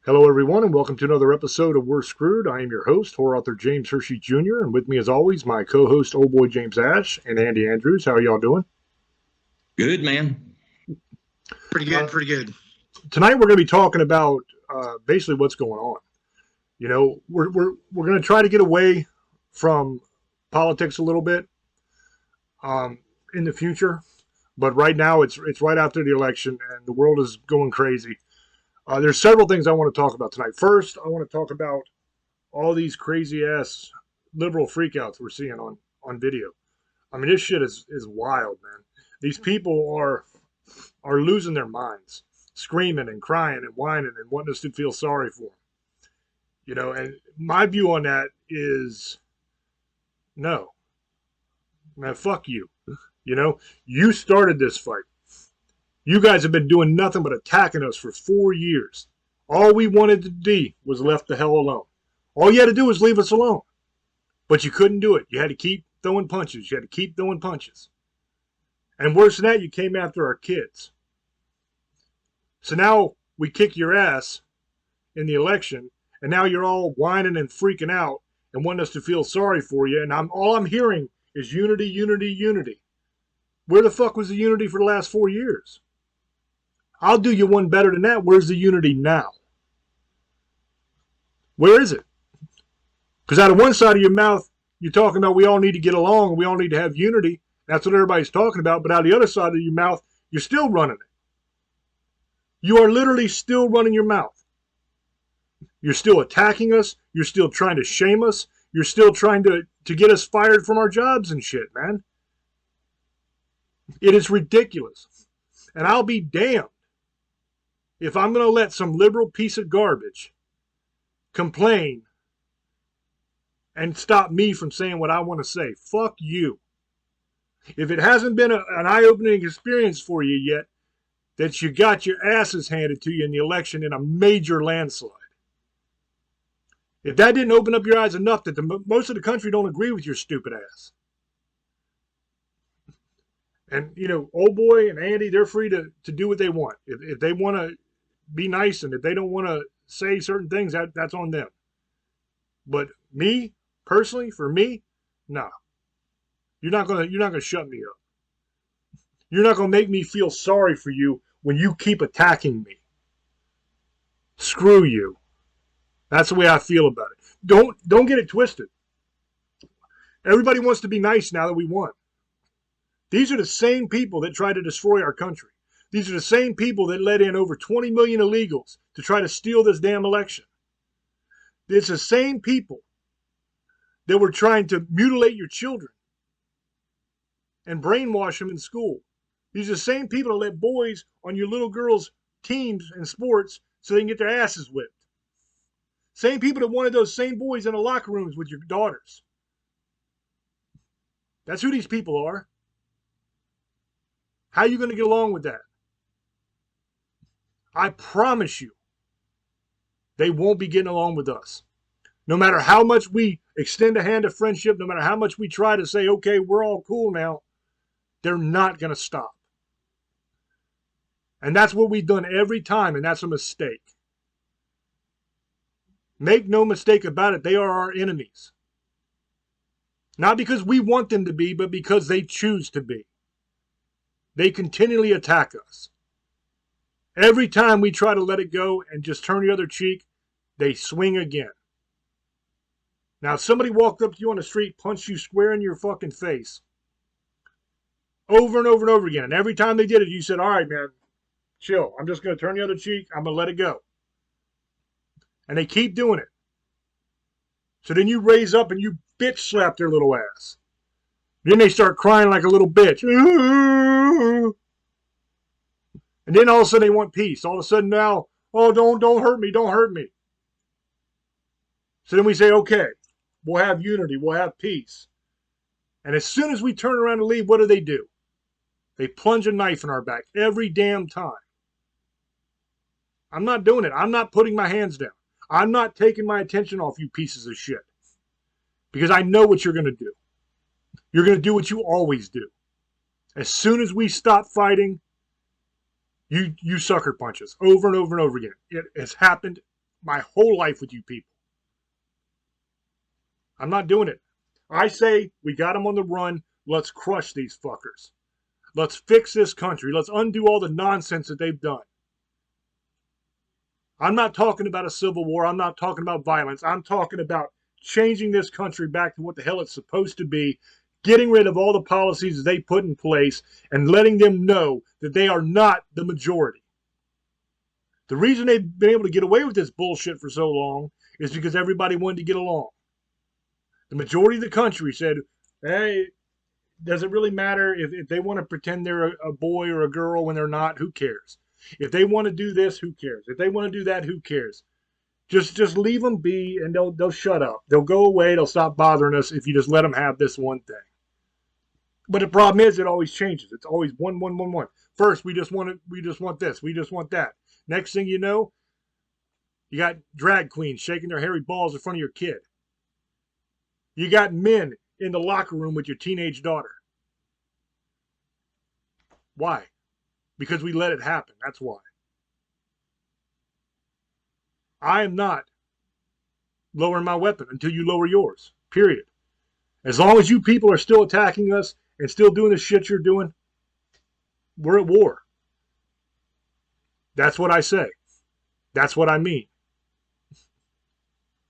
Hello, everyone, and welcome to another episode of We're Screwed. I am your host, horror author James Hershey Jr., and with me, as always, my co-host, old boy James Ash, and Andy Andrews. How are y'all doing? Good, man. Pretty good, pretty good. Tonight, we're going to be talking about basically what's going on. You know, we're going to try to get away from politics a little bit in the future, but right now, it's right after the election, and the world is going crazy. There's several things I want to talk about tonight. First, I want to talk about all these crazy ass liberal freakouts we're seeing on video. I mean, this shit is wild, man. These people are losing their minds, screaming and crying and whining and wanting us to feel sorry for them. You know, and my view on that is no, man. Fuck you. You know, you started this fight. You guys have been doing nothing but attacking us for 4 years. All we wanted to do was left the hell alone. All you had to do was leave us alone. But you couldn't do it. You had to keep throwing punches. You had to keep throwing punches. And worse than that, you came after our kids. So now we kick your ass in the election, and now you're all whining and freaking out and wanting us to feel sorry for you. And all I'm hearing is unity, unity, unity. Where the fuck was the unity for the last 4 years? I'll do you one better than that. Where's the unity now? Where is it? Because out of one side of your mouth, you're talking about we all need to get along, we all need to have unity. That's what everybody's talking about. But out of the other side of your mouth, you're still running it. You are literally still running your mouth. You're still attacking us. You're still trying to shame us. You're still trying to get us fired from our jobs and shit, man. It is ridiculous. And I'll be damned if I'm going to let some liberal piece of garbage complain and stop me from saying what I want to say. Fuck you. If it hasn't been an eye-opening experience for you yet, that you got your asses handed to you in the election in a major landslide. If that didn't open up your eyes enough that most of the country don't agree with your stupid ass. And, you know, old boy and Andy, they're free to do what they want. If they want to be nice, and if they don't want to say certain things, that's on them. But me, personally, for me, nah. You're not gonna shut me up. You're not gonna make me feel sorry for you when you keep attacking me. Screw you. That's the way I feel about it. Don't get it twisted. Everybody wants to be nice now that we won. These are the same people that try to destroy our country. These are the same people that let in over 20 million illegals to try to steal this damn election. It's the same people that were trying to mutilate your children and brainwash them in school. These are the same people that let boys on your little girls' teams and sports so they can get their asses whipped. Same people that wanted those same boys in the locker rooms with your daughters. That's who these people are. How are you going to get along with that? I promise you, they won't be getting along with us. No matter how much we extend a hand of friendship, no matter how much we try to say, okay, we're all cool now, they're not going to stop. And that's what we've done every time, and that's a mistake. Make no mistake about it, they are our enemies. Not because we want them to be, but because they choose to be. They continually attack us. Every time we try to let it go and just turn the other cheek, they swing again. Now, if somebody walked up to you on the street, punched you square in your fucking face, over and over and over again, and every time they did it, you said, all right, man, chill. I'm just going to turn the other cheek. I'm going to let it go. And they keep doing it. So then you raise up and you bitch slap their little ass. Then they start crying like a little bitch. And then all of a sudden they want peace. All of a sudden now, oh, don't hurt me, don't hurt me. So then we say, okay, we'll have unity, we'll have peace. And as soon as we turn around and leave, what do? They plunge a knife in our back every damn time. I'm not doing it. I'm not putting my hands down. I'm not taking my attention off you pieces of shit. Because I know what you're going to do. You're going to do what you always do. As soon as we stop fighting, you sucker punch us over and over and over again. It has happened my whole life with you people. I'm not doing it. I say we got them on the run. Let's crush these fuckers. Let's fix this country. Let's undo all the nonsense that they've done. I'm not talking about a civil war. I'm not talking about violence. I'm talking about changing this country back to what the hell it's supposed to be, getting rid of all the policies they put in place, and letting them know that they are not the majority. The reason they've been able to get away with this bullshit for so long is because everybody wanted to get along. The majority of the country said, hey, does it really matter if they want to pretend they're a boy or a girl when they're not? Who cares? If they want to do this, who cares? If they want to do that, who cares? Just leave them be, and they'll shut up. They'll go away. They'll stop bothering us if you just let them have this one thing. But the problem is, it always changes. It's always one. First, we just want this. We just want that. Next thing you know, you got drag queens shaking their hairy balls in front of your kid. You got men in the locker room with your teenage daughter. Why? Because we let it happen. That's why. I am not lowering my weapon until you lower yours. Period. As long as you people are still attacking us and still doing the shit you're doing, we're at war. That's what I say. That's what I mean.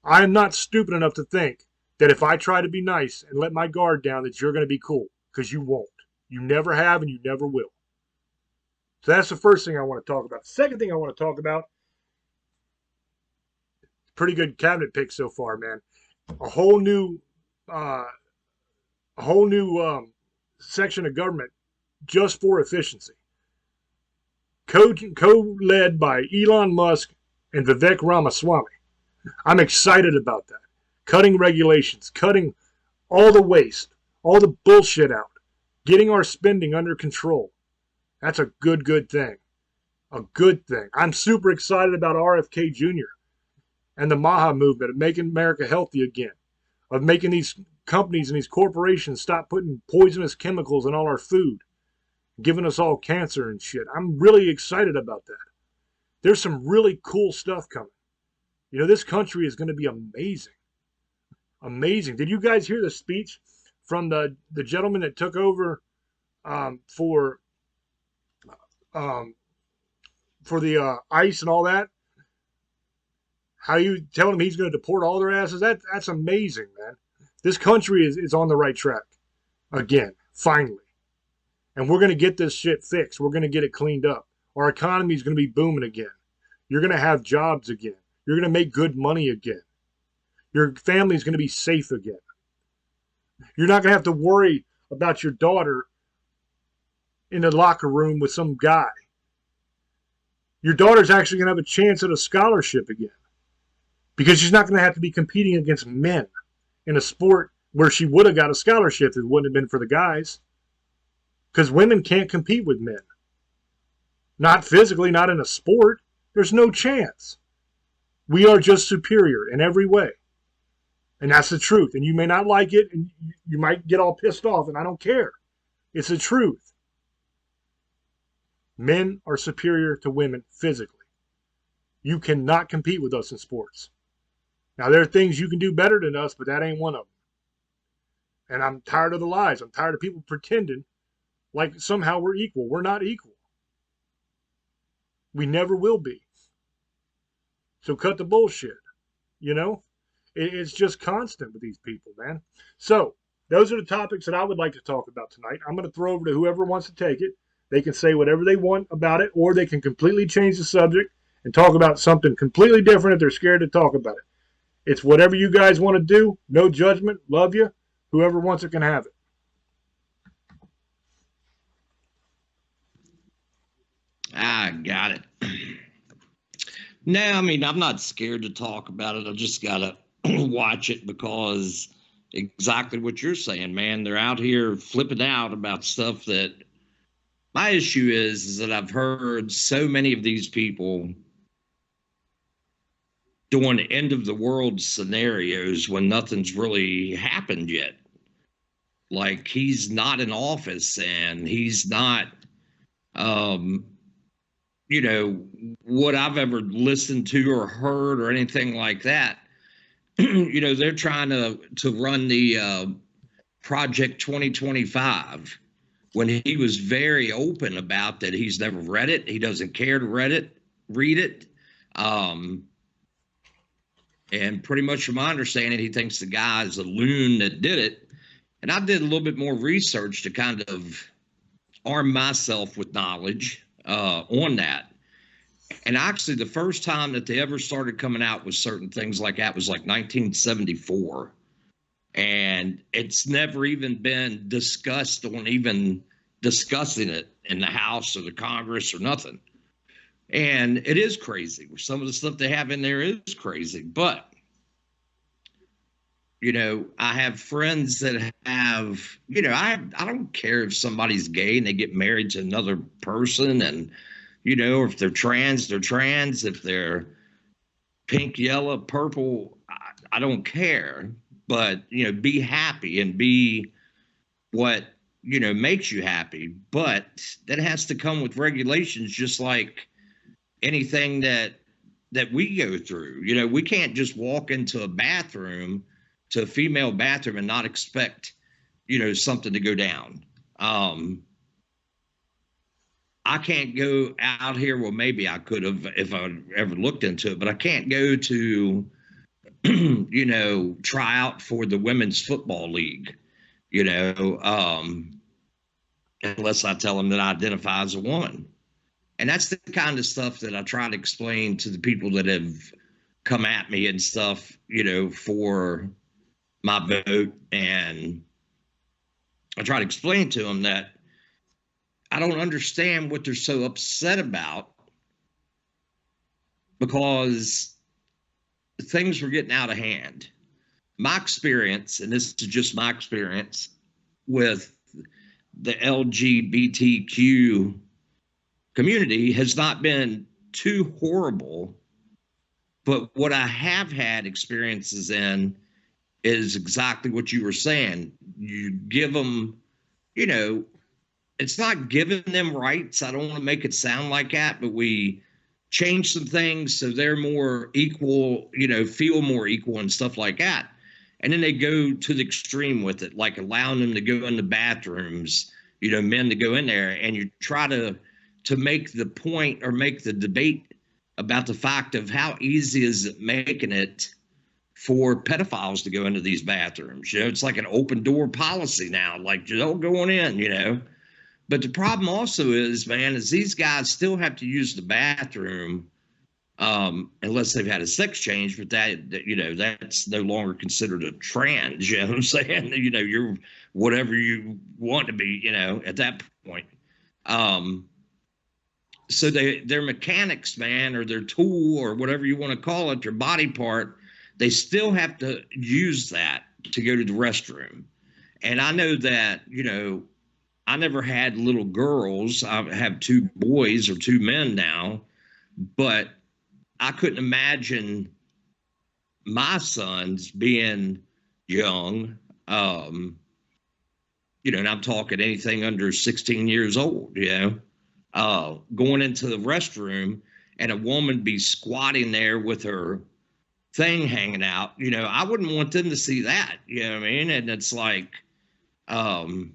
I am not stupid enough to think that if I try to be nice and let my guard down that you're going to be cool, because you won't. You never have and you never will. So that's the first thing I want to talk about. The second thing I want to talk about, pretty good cabinet pick so far, man. A whole new section of government just for efficiency. Co-led by Elon Musk and Vivek Ramaswamy. I'm excited about that. Cutting regulations, cutting all the waste, all the bullshit out, getting our spending under control. That's a good thing. A good thing. I'm super excited about RFK Jr. and the MAHA movement of making America healthy again, of making these companies and these corporations stop putting poisonous chemicals in all our food, giving us all cancer and shit. I'm really excited about that. There's some really cool stuff coming. You know, this country is going to be amazing. Amazing. Did you guys hear the speech from the gentleman that took over for the ICE and all that? How you telling him he's going to deport all their asses? That's amazing, man. This country is on the right track again, finally. And we're going to get this shit fixed. We're going to get it cleaned up. Our economy is going to be booming again. You're going to have jobs again. You're going to make good money again. Your family is going to be safe again. You're not going to have to worry about your daughter in the locker room with some guy. Your daughter's actually going to have a chance at a scholarship again, because she's not going to have to be competing against men in a sport where she would have got a scholarship if it wouldn't have been for the guys. Because women can't compete with men. Not physically, not in a sport. There's no chance. We are just superior in every way. And that's the truth. And you may not like it, and you might get all pissed off, and I don't care. It's the truth. Men are superior to women physically. You cannot compete with us in sports. Now, there are things you can do better than us, but that ain't one of them. And I'm tired of the lies. I'm tired of people pretending like somehow we're equal. We're not equal. We never will be. So cut the bullshit. You know? It's just constant with these people, man. So, those are the topics that I would like to talk about tonight. I'm going to throw over to whoever wants to take it. They can say whatever they want about it, or they can completely change the subject and talk about something completely different if they're scared to talk about it. It's whatever you guys want to do. No judgment. Love you. Whoever wants it can have it. I got it. No, I mean, I'm not scared to talk about it. I just got to watch it, because exactly what you're saying, man. They're out here flipping out about stuff that my issue is that I've heard so many of these people doing end of the world scenarios when nothing's really happened yet. Like, he's not in office and he's not, what I've ever listened to or heard or anything like that. They're trying to run the Project 2025 when he was very open about that. He's never read it. He doesn't care to read it. And pretty much from my understanding, he thinks the guy is a loon that did it. And I did a little bit more research to kind of arm myself with knowledge on that. And actually, the first time that they ever started coming out with certain things like that was like 1974. And it's never even been discussed on even discussing it in the House or the Congress or nothing. And it is crazy. Some of the stuff they have in there is crazy. But, I have friends that have, I don't care if somebody's gay and they get married to another person, and, if they're trans, they're trans. If they're pink, yellow, purple, I don't care. But, be happy and be what, makes you happy. But that has to come with regulations, just like anything that we go through. We can't just walk into a bathroom, to a female bathroom, and not expect, something to go down. I can't go out here. Well, maybe I could have if I ever looked into it, but I can't go to, try out for the women's football league, unless I tell them that I identify as a woman. And that's the kind of stuff that I try to explain to the people that have come at me and stuff, for my vote. And I try to explain to them that I don't understand what they're so upset about, because things were getting out of hand. My experience, and this is just my experience with the LGBTQ community, has not been too horrible. But what I have had experiences in is exactly what you were saying. You give them, it's not giving them rights. I don't want to make it sound like that, but we change some things so they're more equal, feel more equal and stuff like that. And then they go to the extreme with it, like allowing them to go in the bathrooms, men to go in there, and you try to make the point or make the debate about the fact of how easy is it making it for pedophiles to go into these bathrooms. It's like an open door policy now, like, don't go on in, But the problem also is, man, is these guys still have to use the bathroom unless they've had a sex change, but that's no longer considered a trans, you know what I'm saying? You're whatever you want to be, at that point. So their mechanics, man, or their tool, or whatever you want to call it, their body part, they still have to use that to go to the restroom. And I know that, I never had little girls. I have two boys, or two men now, but I couldn't imagine my sons being young, and I'm talking anything under 16 years old, going into the restroom and a woman be squatting there with her thing hanging out. I wouldn't want them to see that, you know what I mean? And it's like, I'm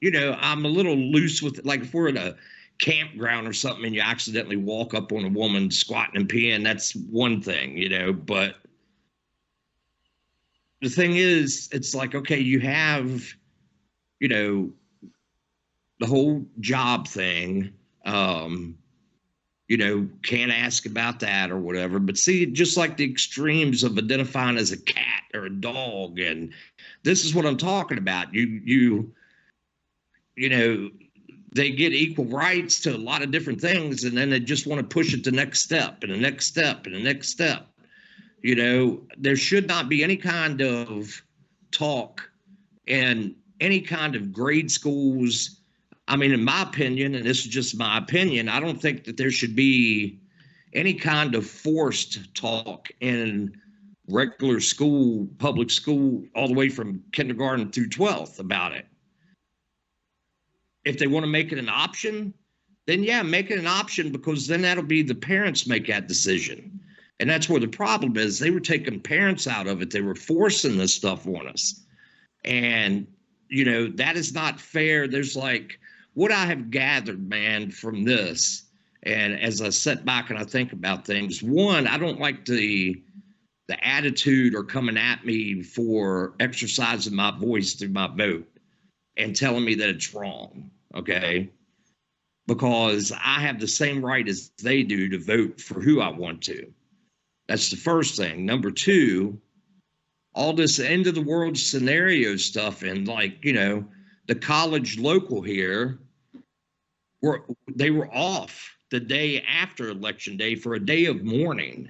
a little loose with it. Like if we're at a campground or something and you accidentally walk up on a woman squatting and peeing, that's one thing, but the thing is, it's like, okay, you have, the whole job thing, can't ask about that or whatever. But see, just like the extremes of identifying as a cat or a dog, and this is what I'm talking about. They get equal rights to a lot of different things, and then they just want to push it to the next step and the next step and the next step. There should not be any kind of talk in any kind of grade schools. I mean, in my opinion, and this is just my opinion, I don't think that there should be any kind of forced talk in regular school, public school, all the way from kindergarten through 12th about it. If they want to make it an option, then yeah, make it an option, because then that'll be the parents make that decision. And that's where the problem is. They were taking parents out of it. They were forcing this stuff on us. And, that is not fair. There's like what I have gathered, man, from this. And as I sit back and I think about things, one, I don't like the attitude or coming at me for exercising my voice through my vote and telling me that it's wrong. Okay. Because I have the same right as they do to vote for who I want to. That's the first thing. Number two, all this end of the world scenario stuff, and like, the college local here, they were off the day after election day for a day of mourning.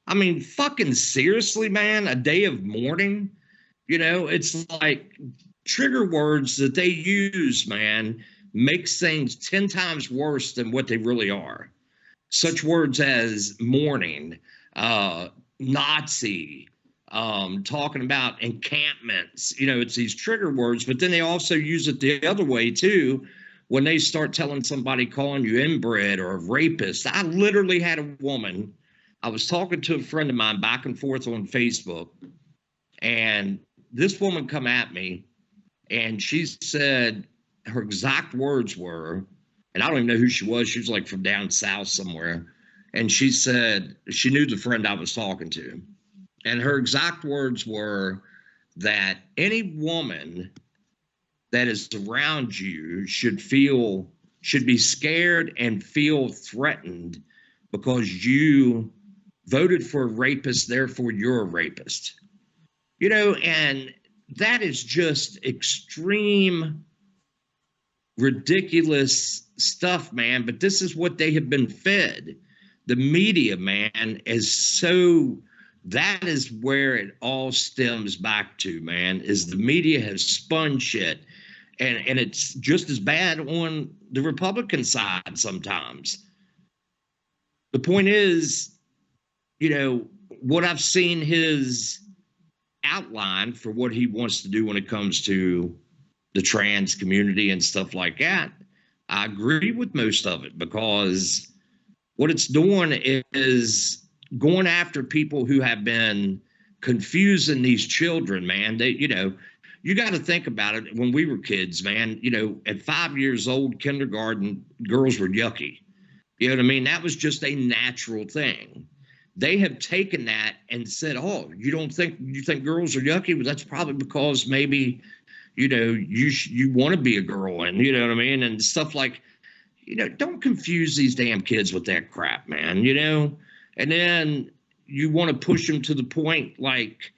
I mean, fucking seriously, man, a day of mourning? It's like trigger words that they use, man, makes things 10 times worse than what they really are. Such words as mourning, Nazi, talking about encampments, it's these trigger words, but then they also use it the other way too. When they start telling somebody, calling you inbred or a rapist. I literally had a woman, I was talking to a friend of mine back and forth on Facebook, and this woman come at me and she said, her exact words were, and I don't even know who she was like from down south somewhere. And she said she knew the friend I was talking to. And her exact words were that any woman that is around you should be scared and feel threatened because you voted for a rapist, therefore you're a rapist. And that is just extreme, ridiculous stuff, man. But this is what they have been fed. The media, man, that is where it all stems back to, man, is the media has spun shit. And it's just as bad on the Republican side sometimes. The point is, what I've seen his outline for what he wants to do when it comes to the trans community and stuff like that, I agree with most of it, because what it's doing is going after people who have been confusing these children, man. They, you got to think about it. When we were kids, man, at 5 years old, kindergarten, girls were yucky. You know what I mean? That was just a natural thing. They have taken that and said, oh, you think girls are yucky? Well, that's probably because maybe, you want to be a girl, and you know what I mean? And stuff like, don't confuse these damn kids with that crap, man, and then you want to push them to the point like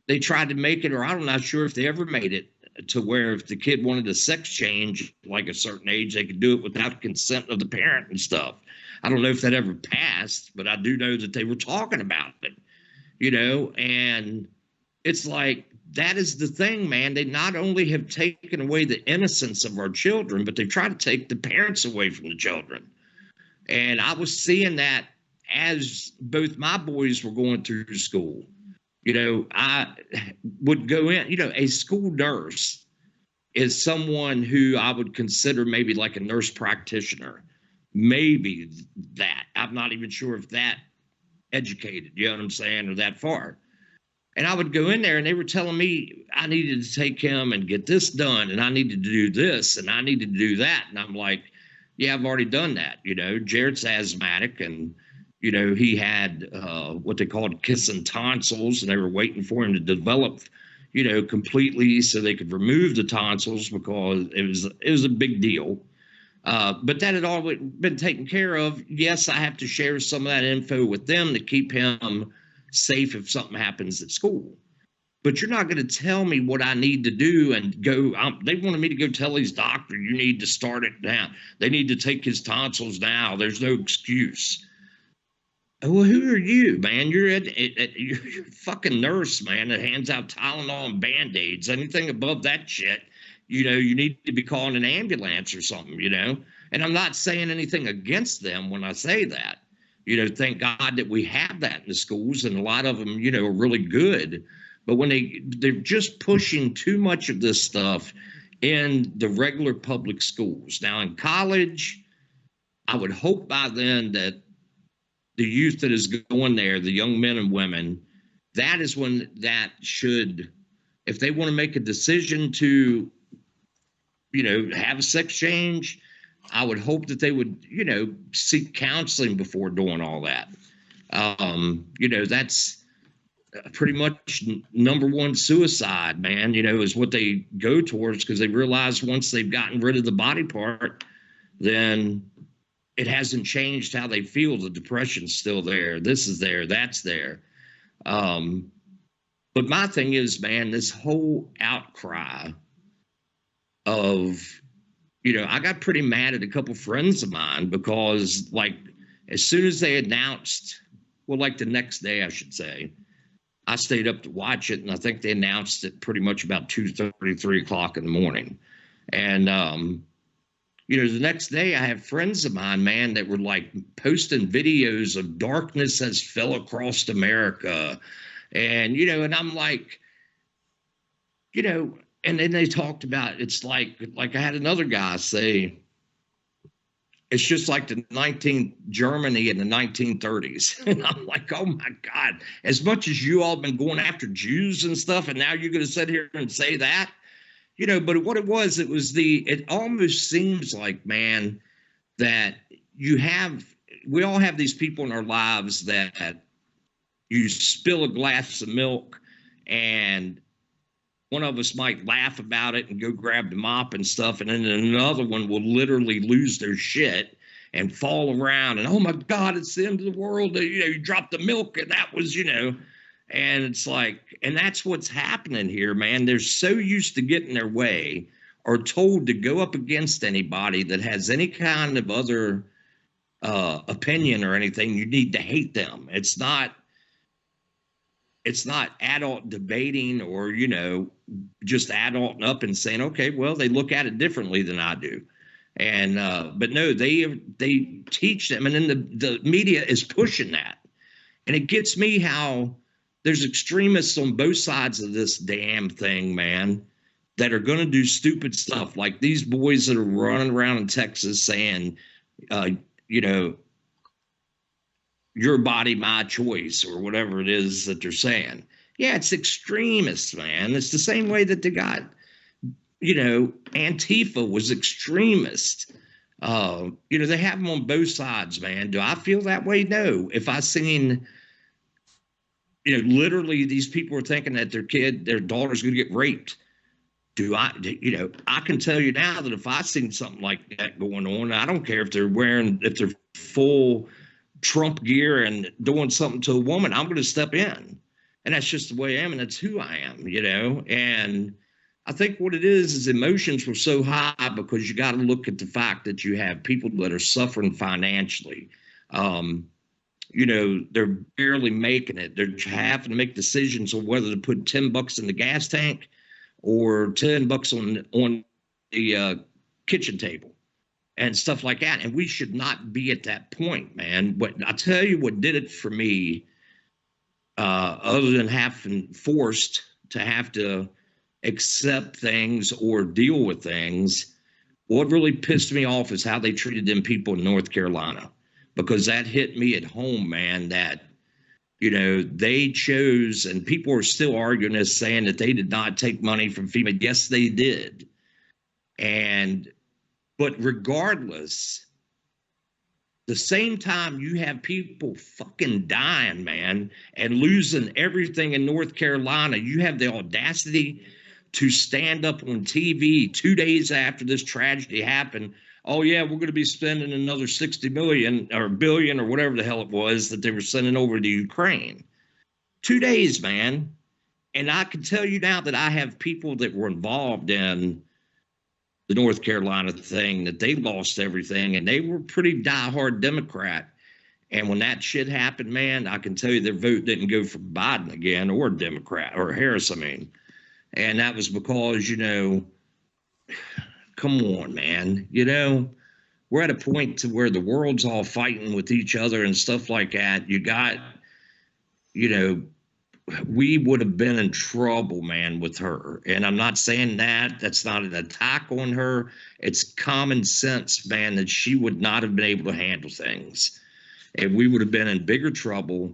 they tried to make it, or I'm not sure if they ever made it, to where if the kid wanted a sex change, like a certain age, they could do it without consent of the parent and stuff. I don't know if that ever passed, but I do know that they were talking about it, and it's like, that is the thing, man. They not only have taken away the innocence of our children, but they try to take the parents away from the children. And I was seeing that as both my boys were going through school. I would go in, a school nurse is someone who I would consider maybe like a nurse practitioner. Maybe that. I'm not even sure if that educated, you know what I'm saying, or that far. And I would go in there and they were telling me I needed to take him and get this done, and I needed to do this, and I needed to do that. And I'm like, yeah, I've already done that. Jared's asthmatic, and, he had what they called kissing tonsils, and they were waiting for him to develop, completely so they could remove the tonsils, because it was a big deal. But that had all been taken care of. Yes, I have to share some of that info with them to keep him safe if something happens at school. But you're not going to tell me what I need to do and go. They wanted me to go tell his doctor, you need to start it now. They need to take his tonsils now. There's no excuse. Well, who are you, man? You're a fucking nurse, man, that hands out Tylenol and Band-Aids. Anything above that shit, you need to be calling an ambulance or something, And I'm not saying anything against them when I say that. Thank God that we have that in the schools, and a lot of them, are really good. But when they're just pushing too much of this stuff in the regular public schools. Now in college, I would hope by then that the youth that is going there, the young men and women, that is when that should, if they want to make a decision to, have a sex change, I would hope that they would, seek counseling before doing all that. That's pretty much number one suicide, man, is what they go towards, because they realize once they've gotten rid of the body part, then it hasn't changed how they feel. The depression's still there. This is there. That's there. But my thing is, man, this whole outcry of, I got pretty mad at a couple friends of mine because, like, as soon as they announced, well, like the next day, I should say, I stayed up to watch it, and I think they announced it pretty much about 2:30, 3 o'clock in the morning. And, the next day I have friends of mine, man, that were like posting videos of darkness has fell across America. And, and I'm like, and then they talked about, it's like I had another guy say, it's just like the Germany in the 1930s. And I'm like, oh my God, as much as you all been going after Jews and stuff, and now you're going to sit here and say that, but what it was it almost seems like, man, that we all have these people in our lives that you spill a glass of milk and one of us might laugh about it and go grab the mop and stuff, and then another one will literally lose their shit and fall around and, oh my God, it's the end of the world. You dropped the milk and that was, and it's like, and that's what's happening here, man. They're so used to getting their way or told to go up against anybody that has any kind of other opinion or anything. You need to hate them. It's not adult debating or, just adulting up and saying, okay, well, they look at it differently than I do. And, but no, they teach them. And then the media is pushing that. And it gets me how there's extremists on both sides of this damn thing, man, that are going to do stupid stuff. Like these boys that are running around in Texas saying, your body, my choice, or whatever it is that they're saying. Yeah, it's extremists, man. It's the same way that they got, Antifa was extremist. They have them on both sides, man. Do I feel that way? No. If I seen, literally these people are thinking that their daughter's going to get raped. I can tell you now that if I seen something like that going on, I don't care if they're full Trump gear and doing something to a woman, I'm going to step in. And that's just the way I am. And that's who I am, and I think what it is emotions were so high because you got to look at the fact that you have people that are suffering financially. They're barely making it. They're having to make decisions on whether to put $10 in the gas tank or $10 on the kitchen table and stuff like that. And we should not be at that point, man. But I tell you what did it for me, other than having forced to have to accept things or deal with things, what really pissed me off is how they treated them people in North Carolina, because that hit me at home, man, that, they chose, and people are still arguing this, saying that they did not take money from FEMA. Yes, they did. But regardless, the same time you have people fucking dying, man, and losing everything in North Carolina, you have the audacity to stand up on TV 2 days after this tragedy happened. Oh yeah, we're going to be spending another 60 million or billion or whatever the hell it was that they were sending over to Ukraine. 2 days, man. And I can tell you now that I have people that were involved in the North Carolina thing, that they lost everything, and they were pretty diehard Democrat. And when that shit happened, man, I can tell you their vote didn't go for Biden again, or Democrat, or Harris, I mean. And that was because, come on, man, we're at a point to where the world's all fighting with each other and stuff like that. You got, we would have been in trouble, man, with her. And I'm not saying that. That's not an attack on her. It's common sense, man, that she would not have been able to handle things. And we would have been in bigger trouble.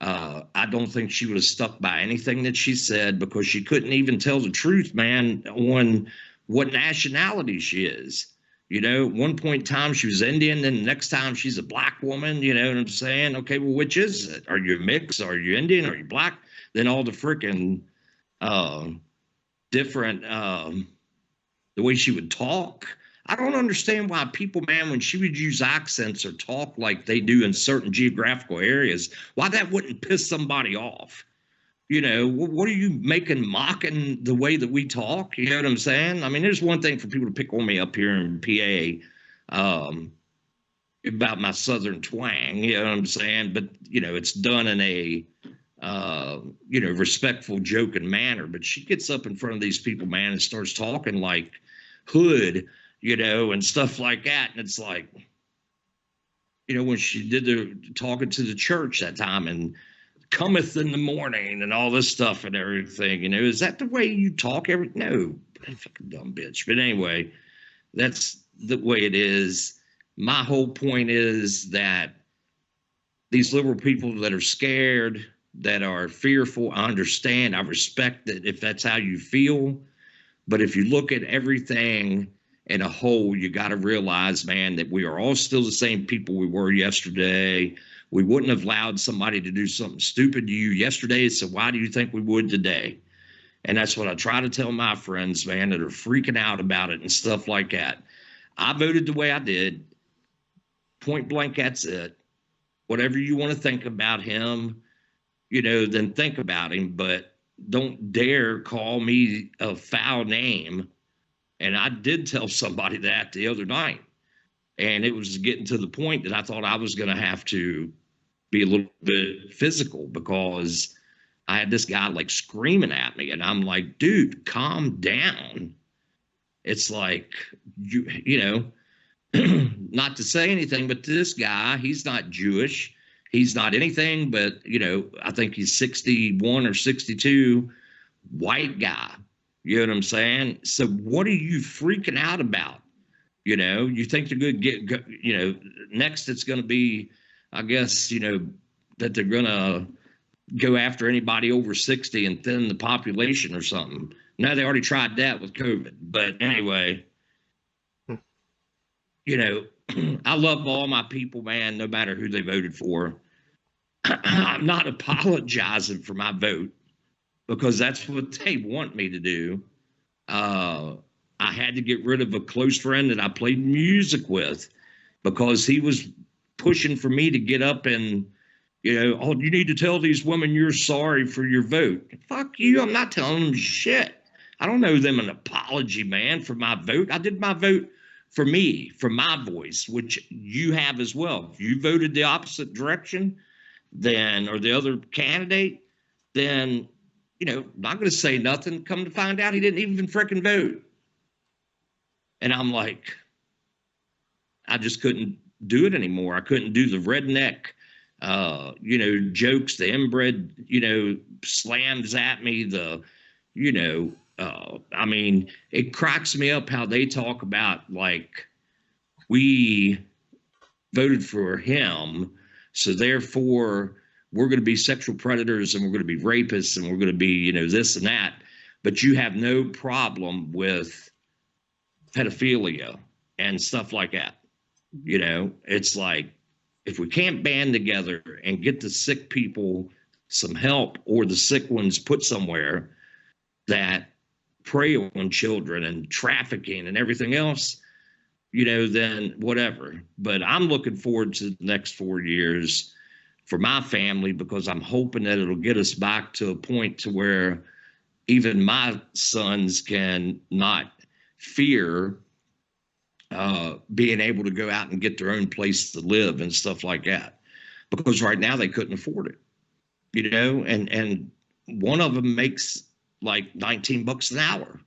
I don't think she would have stuck by anything that she said, because she couldn't even tell the truth, man, on what nationality she is. You know, at one point in time she was Indian, then the next time she's a black woman. You know what I'm saying? Okay, well, which is it? Are you a mix? Are you Indian? Are you black? Then all the freaking different the way she would talk. I don't understand why people, man, when she would use accents or talk like they do in certain geographical areas, why that wouldn't piss somebody off. You know, what are you making, mocking the way that we talk? You know what I'm saying? I mean, there's one thing for people to pick on me up here in PA about my Southern twang, you know what I'm saying? But, you know, it's done in a, you know, respectful, joking manner. But she gets up in front of these people, man, and starts talking like hood, you know, and stuff like that. And it's like, you know, when she did the talking to the church that time and cometh in the morning and all this stuff and everything, you know, is that the way you talk? No, fucking dumb bitch. But anyway, that's the way it is. My whole point is that these liberal people that are scared, that are fearful, I understand, I respect that if that's how you feel. But if you look at everything in a whole, you got to realize, man, that we are all still the same people we were yesterday. We wouldn't have allowed somebody to do something stupid to you yesterday, so why do you think we would today? And that's what I try to tell my friends, man, that are freaking out about it and stuff like that. I voted the way I did. Point blank, that's it. Whatever you want to think about him, you know, then think about him, but don't dare call me a foul name. And I did tell somebody that the other night. And it was getting to the point that I thought I was going to have to be a little bit physical, because I had this guy like screaming at me. And I'm like, dude, calm down. It's like, you know, not to say anything, but this guy, he's not Jewish. He's not anything but, you know, I think he's 61 or 62, white guy. You know what I'm saying? So what are you freaking out about? You know, you think they're going to get, you know, next it's going to be, I guess, you know, that they're going to go after anybody over 60 and thin the population or something. No, they already tried that with COVID. But anyway, you know, I love all my people, man, no matter who they voted for. I'm not apologizing for my vote, because that's what they want me to do. I had to get rid of a close friend that I played music with, because he was pushing for me to get up and, you know, oh, you need to tell these women you're sorry for your vote. Fuck you. I'm not telling them shit. I don't owe them an apology, man, for my vote. I did my vote for me, for my voice, which you have as well. If you voted the opposite direction, then, or the other candidate, then, you know, I'm not going to say nothing. Come to find out, he didn't even freaking vote. And I'm like, I just couldn't do it anymore. I couldn't do the redneck, you know, jokes, the inbred, you know, slams at me, the, you know, I mean, it cracks me up how they talk about, like, we voted for him, so therefore we're going to be sexual predators and we're going to be rapists and we're going to be, you know, this and that. But you have no problem with pedophilia and stuff like that. You know, it's like, if we can't band together and get the sick people some help, or the sick ones put somewhere that prey on children and trafficking and everything else, you know, then whatever. But I'm looking forward to the next 4 years for my family, because I'm hoping that it'll get us back to a point to where even my sons can not fear being able to go out and get their own place to live and stuff like that, because right now they couldn't afford it, you know, and one of them makes like $19 an hour,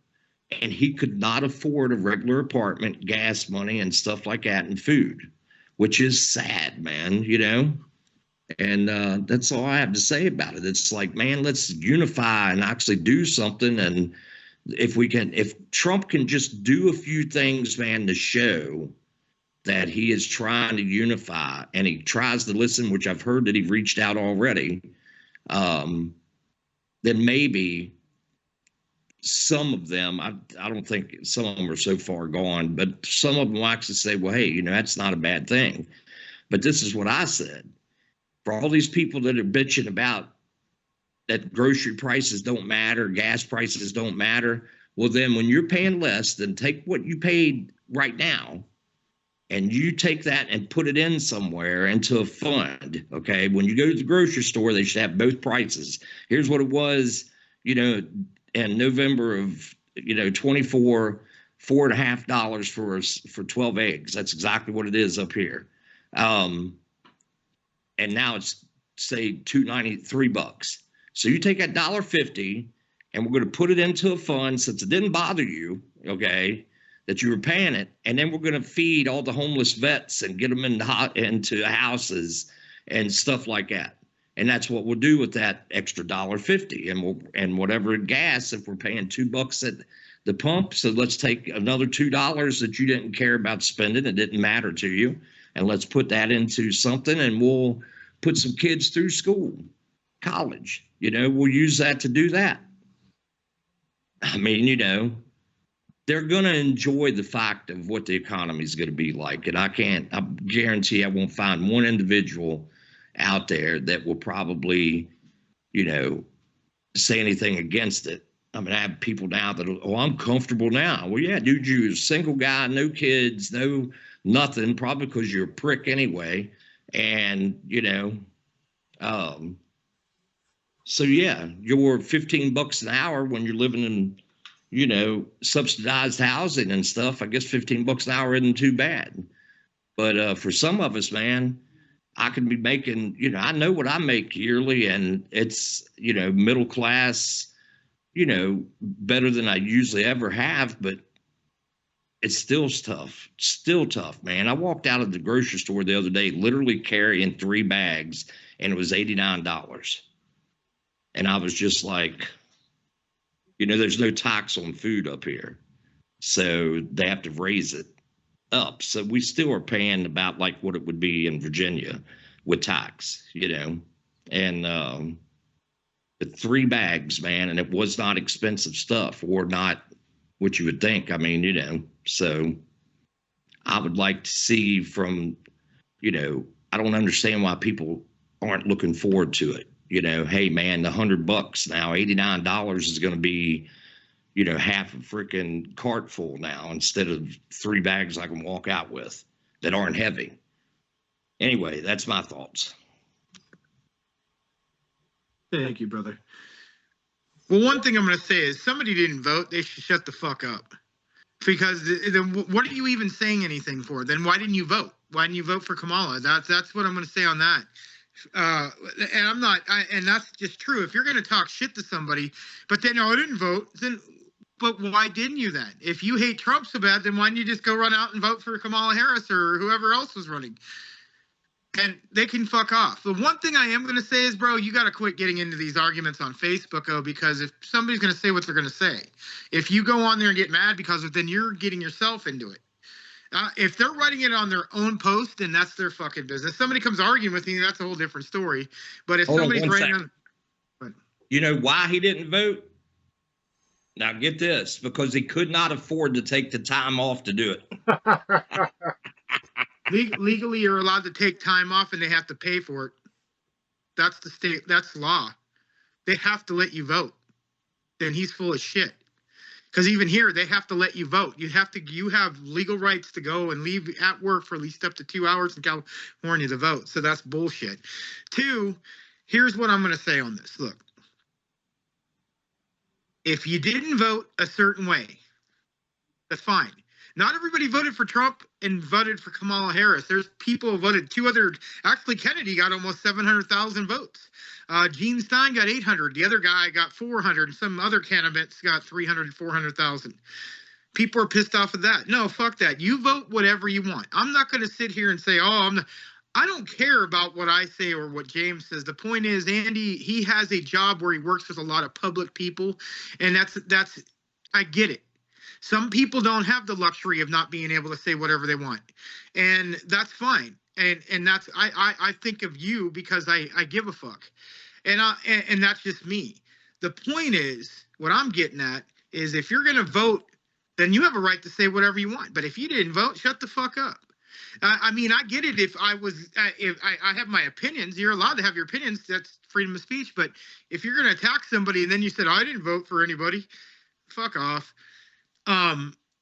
and he could not afford a regular apartment, gas money and stuff like that, and food, which is sad, man, you know. And that's all I have to say about it. It's like, man, let's unify and actually do something. And if Trump can just do a few things, man, to show that he is trying to unify and he tries to listen, which I've heard that he reached out already, then maybe some of them, I don't think some of them are so far gone, but some of them will actually say, well, hey, that's not a bad thing. But this is what I said. For all these people that are bitching about that grocery prices don't matter, gas prices don't matter, well, then when you're paying less, then take what you paid right now and you take that and put it in somewhere into a fund, okay? When you go to the grocery store, they should have both prices. Here's what it was, in November of, 24, $4.50 for 12 eggs. That's exactly what it is up here. And now it's say $2.93. So you take that $1.50 and we're going to put it into a fund since it didn't bother you, okay, that you were paying it, and then we're going to feed all the homeless vets and get them into houses and stuff like that. And that's what we'll do with that extra $1.50 and whatever gas, if we're paying $2 at the pump. So let's take another $2 that you didn't care about spending. It didn't matter to you. And let's put that into something, and we'll put some kids through school, college. We'll use that to do that. I mean, they're going to enjoy the fact of what the economy is going to be like. And I guarantee I won't find one individual out there that will probably, say anything against it. I mean, I have people now that, I'm comfortable now. Well, yeah, dude, you're a single guy, no kids, no nothing, probably because you're a prick anyway. And, so yeah, you're $15 an hour when you're living in, subsidized housing and stuff. I guess $15 an hour isn't too bad. But for some of us, man, I could be making, I know what I make yearly, and it's, middle class, better than I usually ever have, but it's still tough, man. I walked out of the grocery store the other day, literally carrying 3 bags, and it was $89. And I was just like, there's no tax on food up here. So they have to raise it up. So we still are paying about like what it would be in Virginia with tax, and the 3 bags, man, and it was not expensive stuff, or not what you would think. I mean, so I would like to see from, I don't understand why people aren't looking forward to it. Hey, man, the $100 now, $89 is going to be, half a freaking cart full now instead of 3 bags I can walk out with that aren't heavy. Anyway, that's my thoughts. Thank you, brother. Well, one thing I'm going to say is somebody didn't vote. They should shut the fuck up. Because then what are you even saying anything for? Then why didn't you vote? Why didn't you vote for Kamala? That's what I'm going to say on that. And I'm not, and that's just true. If you're going to talk shit to somebody, but then I didn't vote, but why didn't you then? If you hate Trump so bad, then why didn't you just go run out and vote for Kamala Harris or whoever else was running? And they can fuck off. The one thing I am going to say is, bro, you got to quit getting into these arguments on Facebook, because if somebody's going to say what they're going to say, if you go on there and get mad because of it, then you're getting yourself into it. If they're writing it on their own post, then that's their fucking business. Somebody comes arguing with me, that's a whole different story. But if somebody's writing on... You know why he didn't vote? Now get this, because he could not afford to take the time off to do it. Legally, you're allowed to take time off, and they have to pay for it. That's the state. That's law. They have to let you vote. Then he's full of shit. Because even here, they have to let you vote. You have legal rights to go and leave at work for at least up to 2 hours in California to vote. So that's bullshit. 2, here's what I'm going to say on this. Look, if you didn't vote a certain way, that's fine. Not everybody voted for Trump and voted for Kamala Harris. There's people who voted 2 other. Actually, Kennedy got almost 700,000 votes. Gene Stein got 800. The other guy got 400. Some other candidates got 300, 400,000. People are pissed off of that. No, fuck that. You vote whatever you want. I'm not going to sit here and say, I don't care about what I say or what James says. The point is, Andy, he has a job where he works with a lot of public people, and that's I get it. Some people don't have the luxury of not being able to say whatever they want, and that's fine. And that's I think of you because I give a fuck, and that's just me. The point is, what I'm getting at is, if you're gonna vote, then you have a right to say whatever you want. But if you didn't vote, shut the fuck up. I mean, I get it. If I have my opinions, you're allowed to have your opinions. That's freedom of speech. But if you're going to attack somebody and then you said, I didn't vote for anybody, fuck off.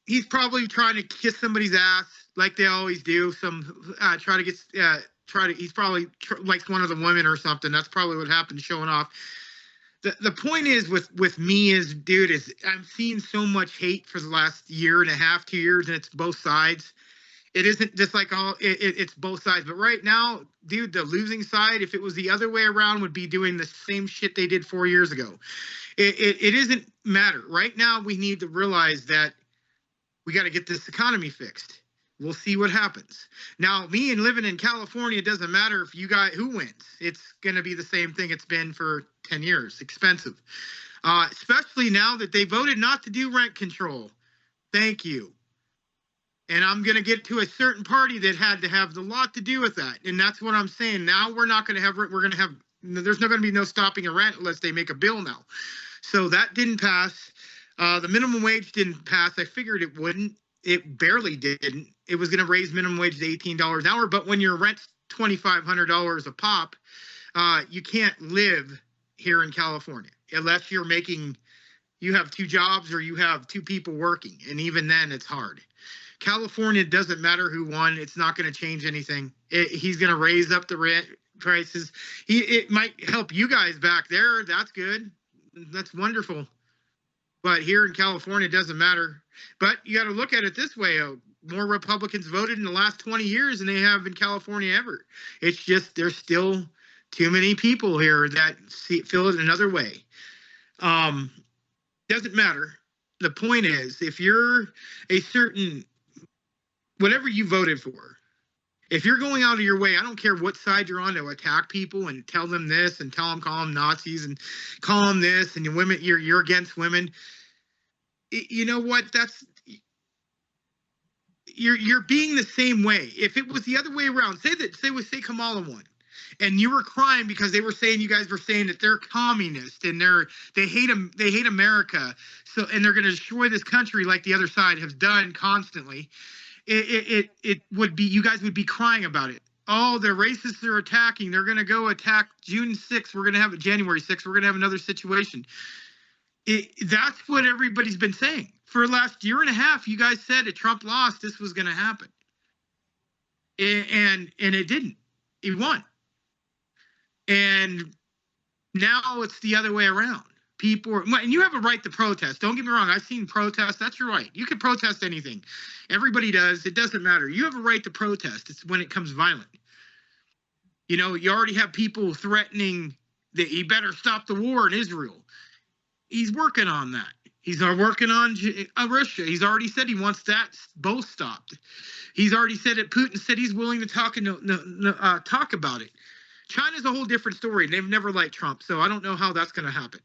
He's probably trying to kiss somebody's ass like they always do. He's probably likes one of the women or something. That's probably what happened, showing off. The point is with me is, dude, is I'm seeing so much hate for the last year and a half, 2 years, and it's both sides. It isn't just like it's both sides. But right now, dude, the losing side, if it was the other way around, would be doing the same shit they did 4 years ago. It doesn't matter. Right now, we need to realize that we got to get this economy fixed. We'll see what happens. Now, me and living in California, it doesn't matter if you got who wins. It's going to be the same thing it's been for 10 years. Expensive. Especially now that they voted not to do rent control. Thank you. And I'm going to get to a certain party that had to have a lot to do with that. And that's what I'm saying. Now we're not going to have, there's not going to be no stopping a rent unless they make a bill now. So that didn't pass. The minimum wage didn't pass. I figured it wouldn't. It barely didn't. It was going to raise minimum wage to $18 an hour. But when your rent's $2,500 a pop, you can't live here in California unless you have two jobs or you have two people working. And even then, it's hard. California, doesn't matter who won. It's not going to change anything. He's going to raise up the rent prices. It might help you guys back there. That's good. That's wonderful. But here in California, it doesn't matter. But you got to look at it this way. More Republicans voted in the last 20 years than they have in California ever. It's just there's still too many people here that feel it another way. Doesn't matter. The point is, if you're a certain whatever you voted for, if you're going out of your way, I don't care what side you're on, to attack people and tell them this and call them Nazis and call them this and you're against women. You know what? You're being the same way. If it was the other way around, say Kamala won, and you were crying because you guys were saying that they're communist and they hate America, and they're going to destroy this country like the other side has done constantly. It would be, you guys would be crying about it. Oh, the racists are attacking. They're going to go attack June 6th. We're going to have January 6th. We're going to have another situation. That's what everybody's been saying. For the last year and a half, you guys said if Trump lost, this was going to happen. And it didn't. He won. And now it's the other way around. And you have a right to protest. Don't get me wrong. I've seen protests. That's your right. You can protest anything. Everybody does. It doesn't matter. You have a right to protest. It's when it comes violent. You know, you already have people threatening that he better stop the war in Israel. He's working on that. He's working on Russia. He's already said he wants that both stopped. He's already said it. Putin said he's willing to talk about it. China's a whole different story. They've never liked Trump, so I don't know how that's going to happen.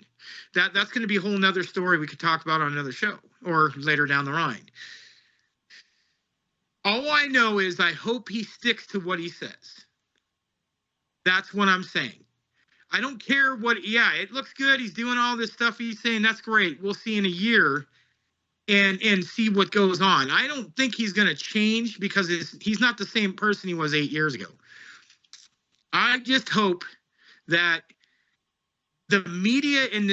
That's going to be a whole nother story we could talk about on another show or later down the line. All I know is I hope he sticks to what he says. That's what I'm saying. I don't care it looks good. He's doing all this stuff he's saying. That's great. We'll see in a year and see what goes on. I don't think he's going to change because he's not the same person he was 8 years ago. I just hope that the media and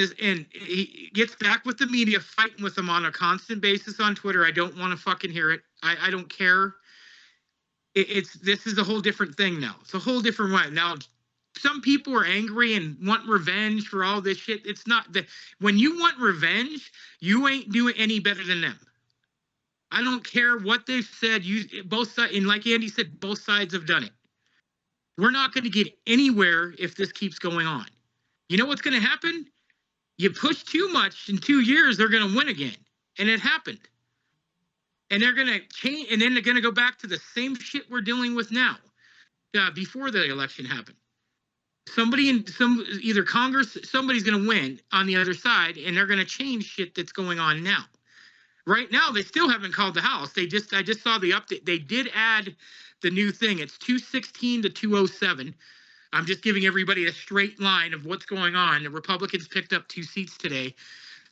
he gets back with the media, fighting with them on a constant basis on Twitter. I don't want to fucking hear it. I don't care. This is a whole different thing now. It's a whole different way. Now, some people are angry and want revenge for all this shit. It's not that when you want revenge, you ain't doing any better than them. I don't care what they've said. Both sides, and like Andy said, both sides have done it. We're not going to get anywhere if this keeps going on. You know what's going to happen? You push too much, in 2 years, they're going to win again. And it happened. And they're going to change, and then they're going to go back to the same shit we're dealing with now. before the election happened. Somebody in either Congress, somebody's going to win on the other side, and they're going to change shit that's going on now. Right now, they still haven't called the House. I just saw the update. They did add the new thing. It's 216 to 207. I'm just giving everybody a straight line of what's going on. The Republicans picked up 2 seats today.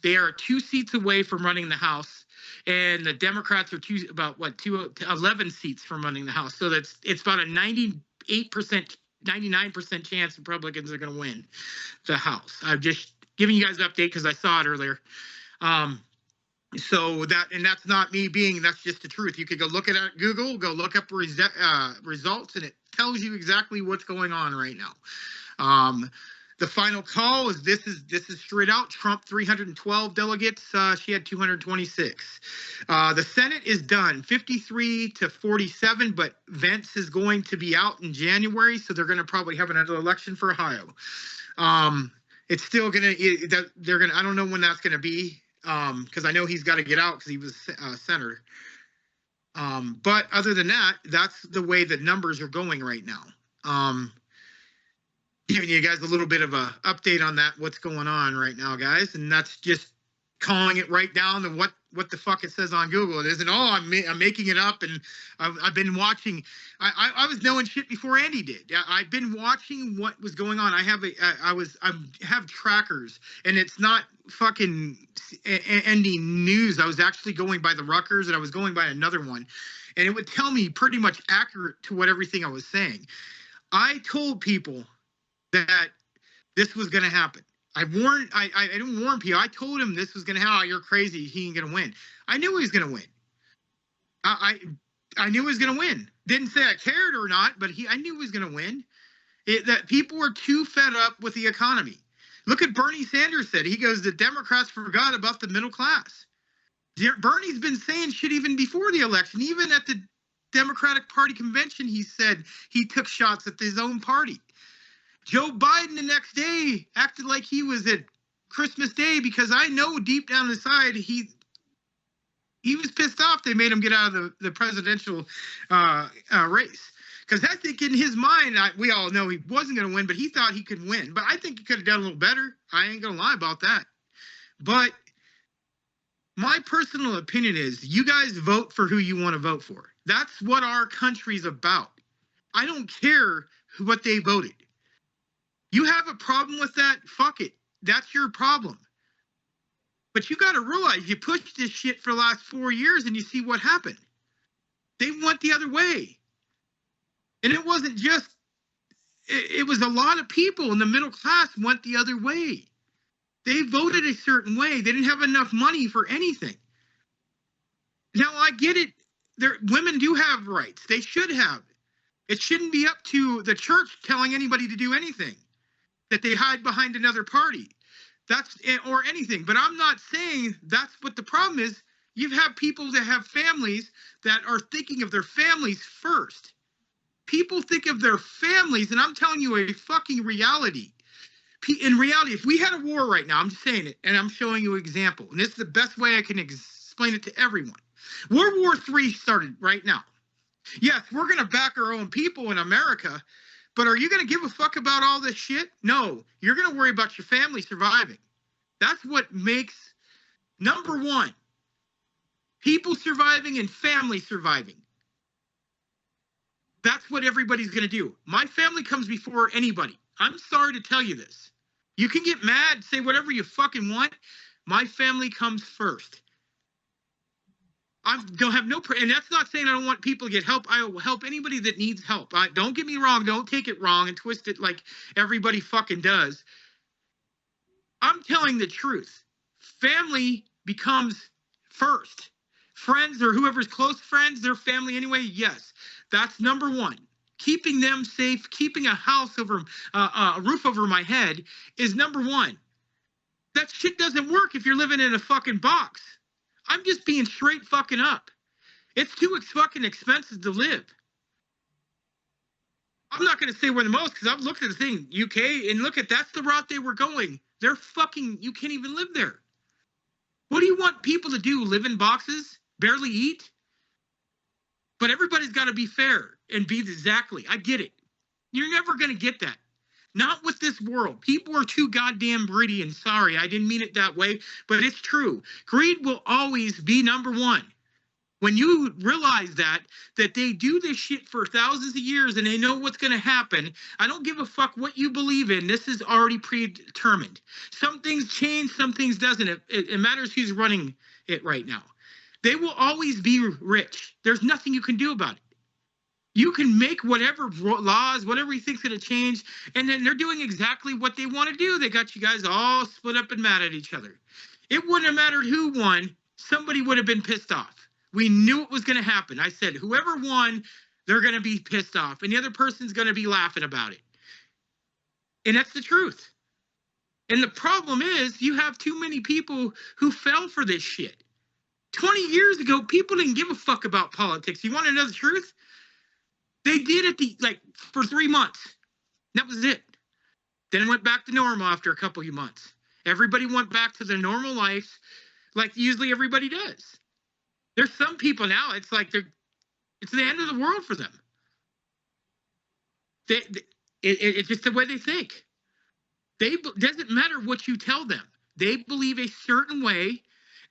They are 2 seats away from running the House, and the Democrats are 11 seats from running the House. So it's about a 99% chance Republicans are going to win the House. I'm just giving you guys an update because I saw it earlier. So that's not me that's just the truth. You could go look at it at Google, go look up results, and it tells you exactly what's going on right now. The final call is this is straight out. Trump 312 delegates. She had 226. The Senate is done 53 to 47, but Vance is going to be out in January, so they're going to probably have another election for Ohio. It's still going to they're going to I don't know when that's going to be. Because I know he's got to get out because he was senator. But other than that, that's the way the numbers are going right now. Giving you guys a little bit of a update on that, what's going on right now, guys, and that's just calling it right down to what the fuck it says on Google. It isn't. I'm making it up, and I've been watching. I was knowing shit before Andy did. I've been watching what was going on. I have trackers, and it's not fucking ending news. I was actually going by the Rutgers, and I was going by another one, and it would tell me pretty much accurate to what everything I was saying. I told people that this was going to happen. I didn't warn people. I told him this was going to happen. Oh, you're crazy. He ain't going to win. I knew he was going to win. I knew he was going to win. Didn't say I cared or not, but I knew he was going to win. That people were too fed up with the economy. Look at Bernie Sanders said. He goes, the Democrats forgot about the middle class. Bernie's been saying shit even before the election. Even at the Democratic Party convention, he said he took shots at his own party. Joe Biden the next day acted like he was at Christmas Day because I know deep down inside he was pissed off they made him get out of the presidential race. Because I think in his mind, we all know he wasn't going to win, but he thought he could win. But I think he could have done a little better. I ain't going to lie about that. But my personal opinion is you guys vote for who you want to vote for. That's what our country's about. I don't care what they voted. You have a problem with that? Fuck it. That's your problem. But you got to realize you pushed this shit for the last 4 years and you see what happened. They went the other way. And it wasn't just, it was a lot of people in the middle class went the other way. They voted a certain way. They didn't have enough money for anything. Now, I get it. Women do have rights. They should have. It shouldn't be up to the church telling anybody to do anything, that they hide behind another party. Or anything. But I'm not saying that's what the problem is. You have people that have families that are thinking of their families first. People think of their families, and I'm telling you a fucking reality. In reality, if we had a war right now, I'm just saying it, and I'm showing you an example, and this is the best way I can explain it to everyone. World War III started right now. Yes, we're going to back our own people in America, but are you going to give a fuck about all this shit? No, you're going to worry about your family surviving. That's what makes, number one, people surviving and family surviving. That's what everybody's going to do. My family comes before anybody. I'm sorry to tell you this. You can get mad, say whatever you fucking want. My family comes first. I don't have no, and that's not saying I don't want people to get help. I will help anybody that needs help. Don't get me wrong. Don't take it wrong and twist it like everybody fucking does. I'm telling the truth. Family becomes first. Friends or whoever's close friends, their family anyway, yes. That's number one. Keeping them safe, keeping a house over, a roof over my head is number one. That shit doesn't work if you're living in a fucking box. I'm just being straight fucking up. It's too fucking expensive to live. I'm not going to say we're the most because I've looked at the thing, UK, and look at that's the route they were going. They're fucking, you can't even live there. What do you want people to do? Live in boxes? Barely eat? But everybody's got to be fair and be exactly. I get it. You're never going to get that. Not with this world. People are too goddamn greedy, and sorry, I didn't mean it that way, but it's true. Greed will always be number one. When you realize that they do this shit for thousands of years and they know what's going to happen, I don't give a fuck what you believe in. This is already predetermined. Some things change, some things doesn't. It matters who's running it right now. They will always be rich. There's nothing you can do about it. You can make whatever laws, whatever you think's going to change, and then they're doing exactly what they want to do. They got you guys all split up and mad at each other. It wouldn't have mattered who won. Somebody would have been pissed off. We knew it was going to happen. I said, whoever won, they're going to be pissed off, and the other person's going to be laughing about it. And that's the truth. And the problem is you have too many people who fell for this shit. 20 years ago, people didn't give a fuck about politics. You want to know the truth? They did it for 3 months. That was it. Then it went back to normal after a couple of months. Everybody went back to their normal lives like usually everybody does. There's some people now, it's like it's the end of the world for them. It's just the way they think. Doesn't matter what you tell them. They believe a certain way,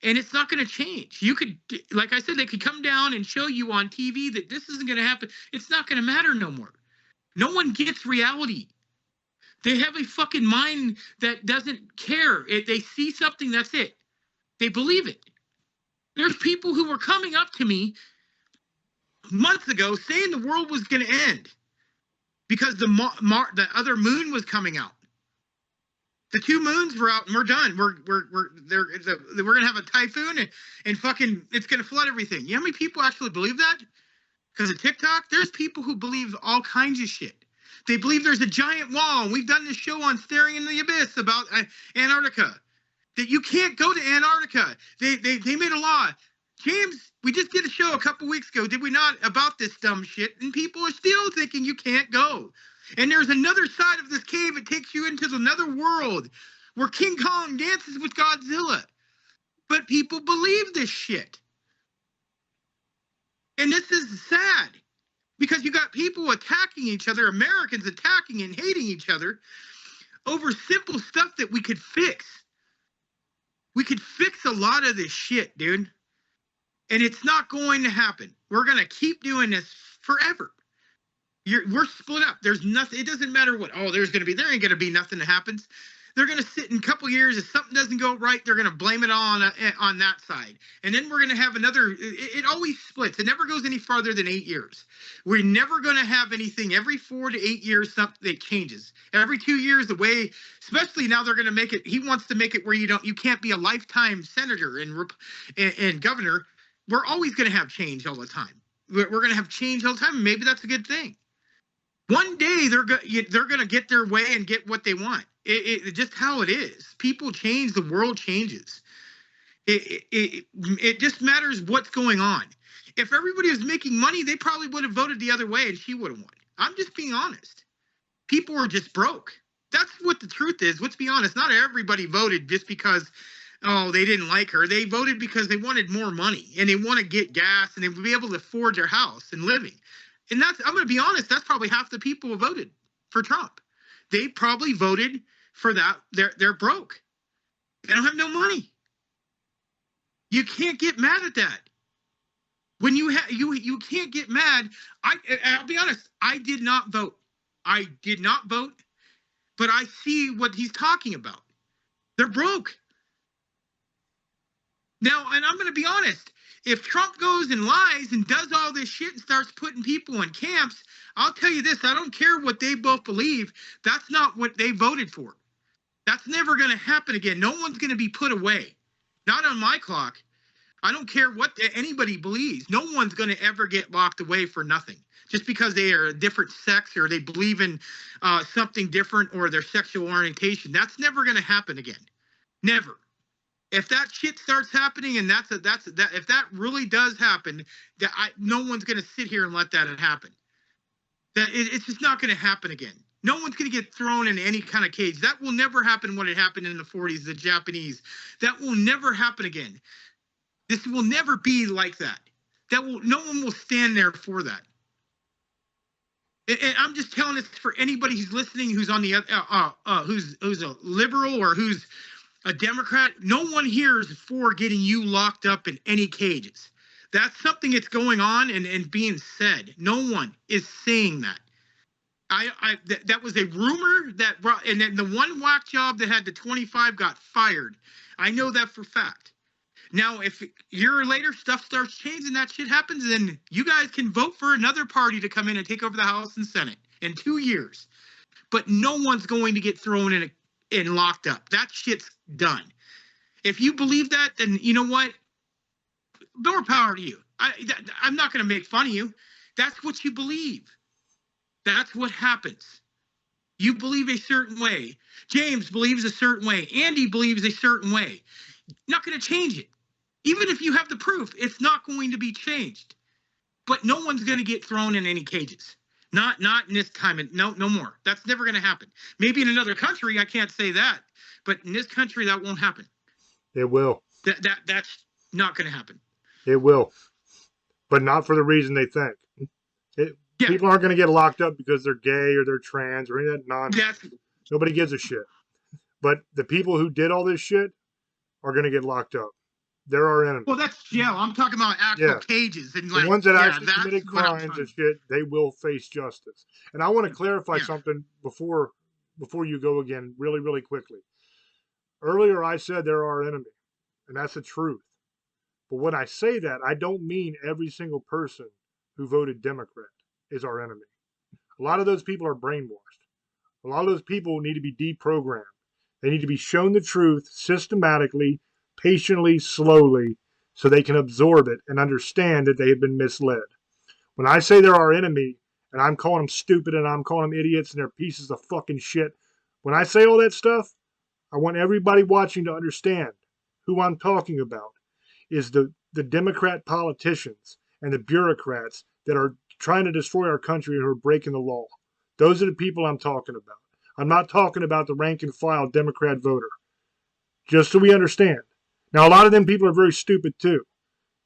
and it's not going to change. You could, like I said, they could come down and show you on TV that this isn't going to happen. It's not going to matter no more. No one gets reality. They have a fucking mind that doesn't care. They see something, that's it. They believe it. There's people who were coming up to me months ago saying the world was going to end because the other moon was coming out. The 2 moons were out and we're done. We're going to have a typhoon and fucking it's going to flood everything. You know how many people actually believe that? Because of TikTok, there's people who believe all kinds of shit. They believe there's a giant wall. And we've done this show on Staring in the Abyss about Antarctica. That you can't go to Antarctica. They made a law. James, we just did a show a couple weeks ago, did we not, about this dumb shit? And people are still thinking you can't go. And there's another side of this cave. It takes you into another world where King Kong dances with Godzilla. But people believe this shit. And this is sad. Because you got people attacking each other, Americans attacking and hating each other over simple stuff that we could fix. We could fix a lot of this shit, dude. And it's not going to happen. We're going to keep doing this forever. We're split up. There's nothing. It doesn't matter what. There ain't going to be nothing that happens. They're going to sit in a couple years. If something doesn't go right, they're going to blame it on that side. And then we're going to have another. It always splits. It never goes any farther than 8 years. We're never going to have anything. Every 4 to 8 years, something changes. Every 2 years, the way, especially now they're going to make it. He wants to make it where you can't be a lifetime senator and governor. We're always going to have change all the time. We're going to have change all the time. And maybe that's a good thing. One day they're going to get their way and get what they want. It just how it is. People change. The world changes. It just matters what's going on. If everybody was making money, they probably would have voted the other way and she would have won. I'm just being honest. People are just broke. That's what the truth is. Let's be honest. Not everybody voted just because, they didn't like her. They voted because they wanted more money and they want to get gas and they would be able to afford their house and living. And I'm going to be honest, that's probably half the people who voted for Trump. They probably voted for that. They're broke. They don't have no money. You can't get mad at that. When you can't get mad. I'll be honest, I did not vote. But I see what he's talking about. They're broke. Now, and I'm going to be honest, if Trump goes and lies and does all this shit and starts putting people in camps, I'll tell you this, I don't care what they both believe. That's not what they voted for. That's never going to happen again. No one's going to be put away. Not on my clock. I don't care what anybody believes. No one's going to ever get locked away for nothing. Just because they are a different sex or they believe in something different or their sexual orientation. That's never going to happen again. Never. If that shit starts happening and if that really does happen, no one's going to sit here and let that happen. It's just not going to happen again. No one's going to get thrown in any kind of cage. That will never happen when it happened in the 40s, the Japanese. That will never happen again. This will never be like that. No one will stand there for that. And I'm just telling this for anybody who's listening, who's on the who's a liberal or who's a Democrat. No one here is for getting you locked up in any cages. That's something that's going on and being said. No one is saying that. That was a rumor that brought, and then the one whack job that had the 25 got fired. I know that for fact. Now, if a year later stuff starts changing, that shit happens, then you guys can vote for another party to come in and take over the House and Senate in 2 years. But no one's going to get thrown in locked up. That shit's done. If you believe that, then you know what? More power to you. I'm not going to make fun of you. That's what you believe. That's what happens. You believe a certain way. James believes a certain way. Andy believes a certain way. Not going to change it. Even if you have the proof, it's not going to be changed. But no one's going to get thrown in any cages. Not in this time. No more. That's never going to happen. Maybe in another country, I can't say that. But in this country, that won't happen. It will. That's not going to happen. It will. But not for the reason they think. Yeah. People aren't going to get locked up because they're gay or they're trans or any of that nonsense. That's, Nobody gives a shit. But the people who did all this shit are going to get locked up. They're our enemies. well, that's jail. I'm talking about actual cages. And The ones that actually committed crimes and shit, they will face justice. And I want to clarify something before you go again, really, really quickly. Earlier, I said they're our enemy, and that's the truth. But when I say that, I don't mean every single person who voted Democrat is our enemy. A lot of those people are brainwashed. A lot of those people need to be deprogrammed. They need to be shown the truth systematically, patiently, slowly, so they can absorb it and understand that they have been misled. When I say they're our enemy, and I'm calling them stupid and I'm calling them idiots and they're pieces of fucking shit, when I say all that stuff, I want everybody watching to understand who I'm talking about is the Democrat politicians and the bureaucrats that are trying to destroy our country and who are breaking the law. Those are the people I'm talking about. I'm not talking about the rank and file Democrat voter. Just so we understand. Now, a lot of them people are very stupid too.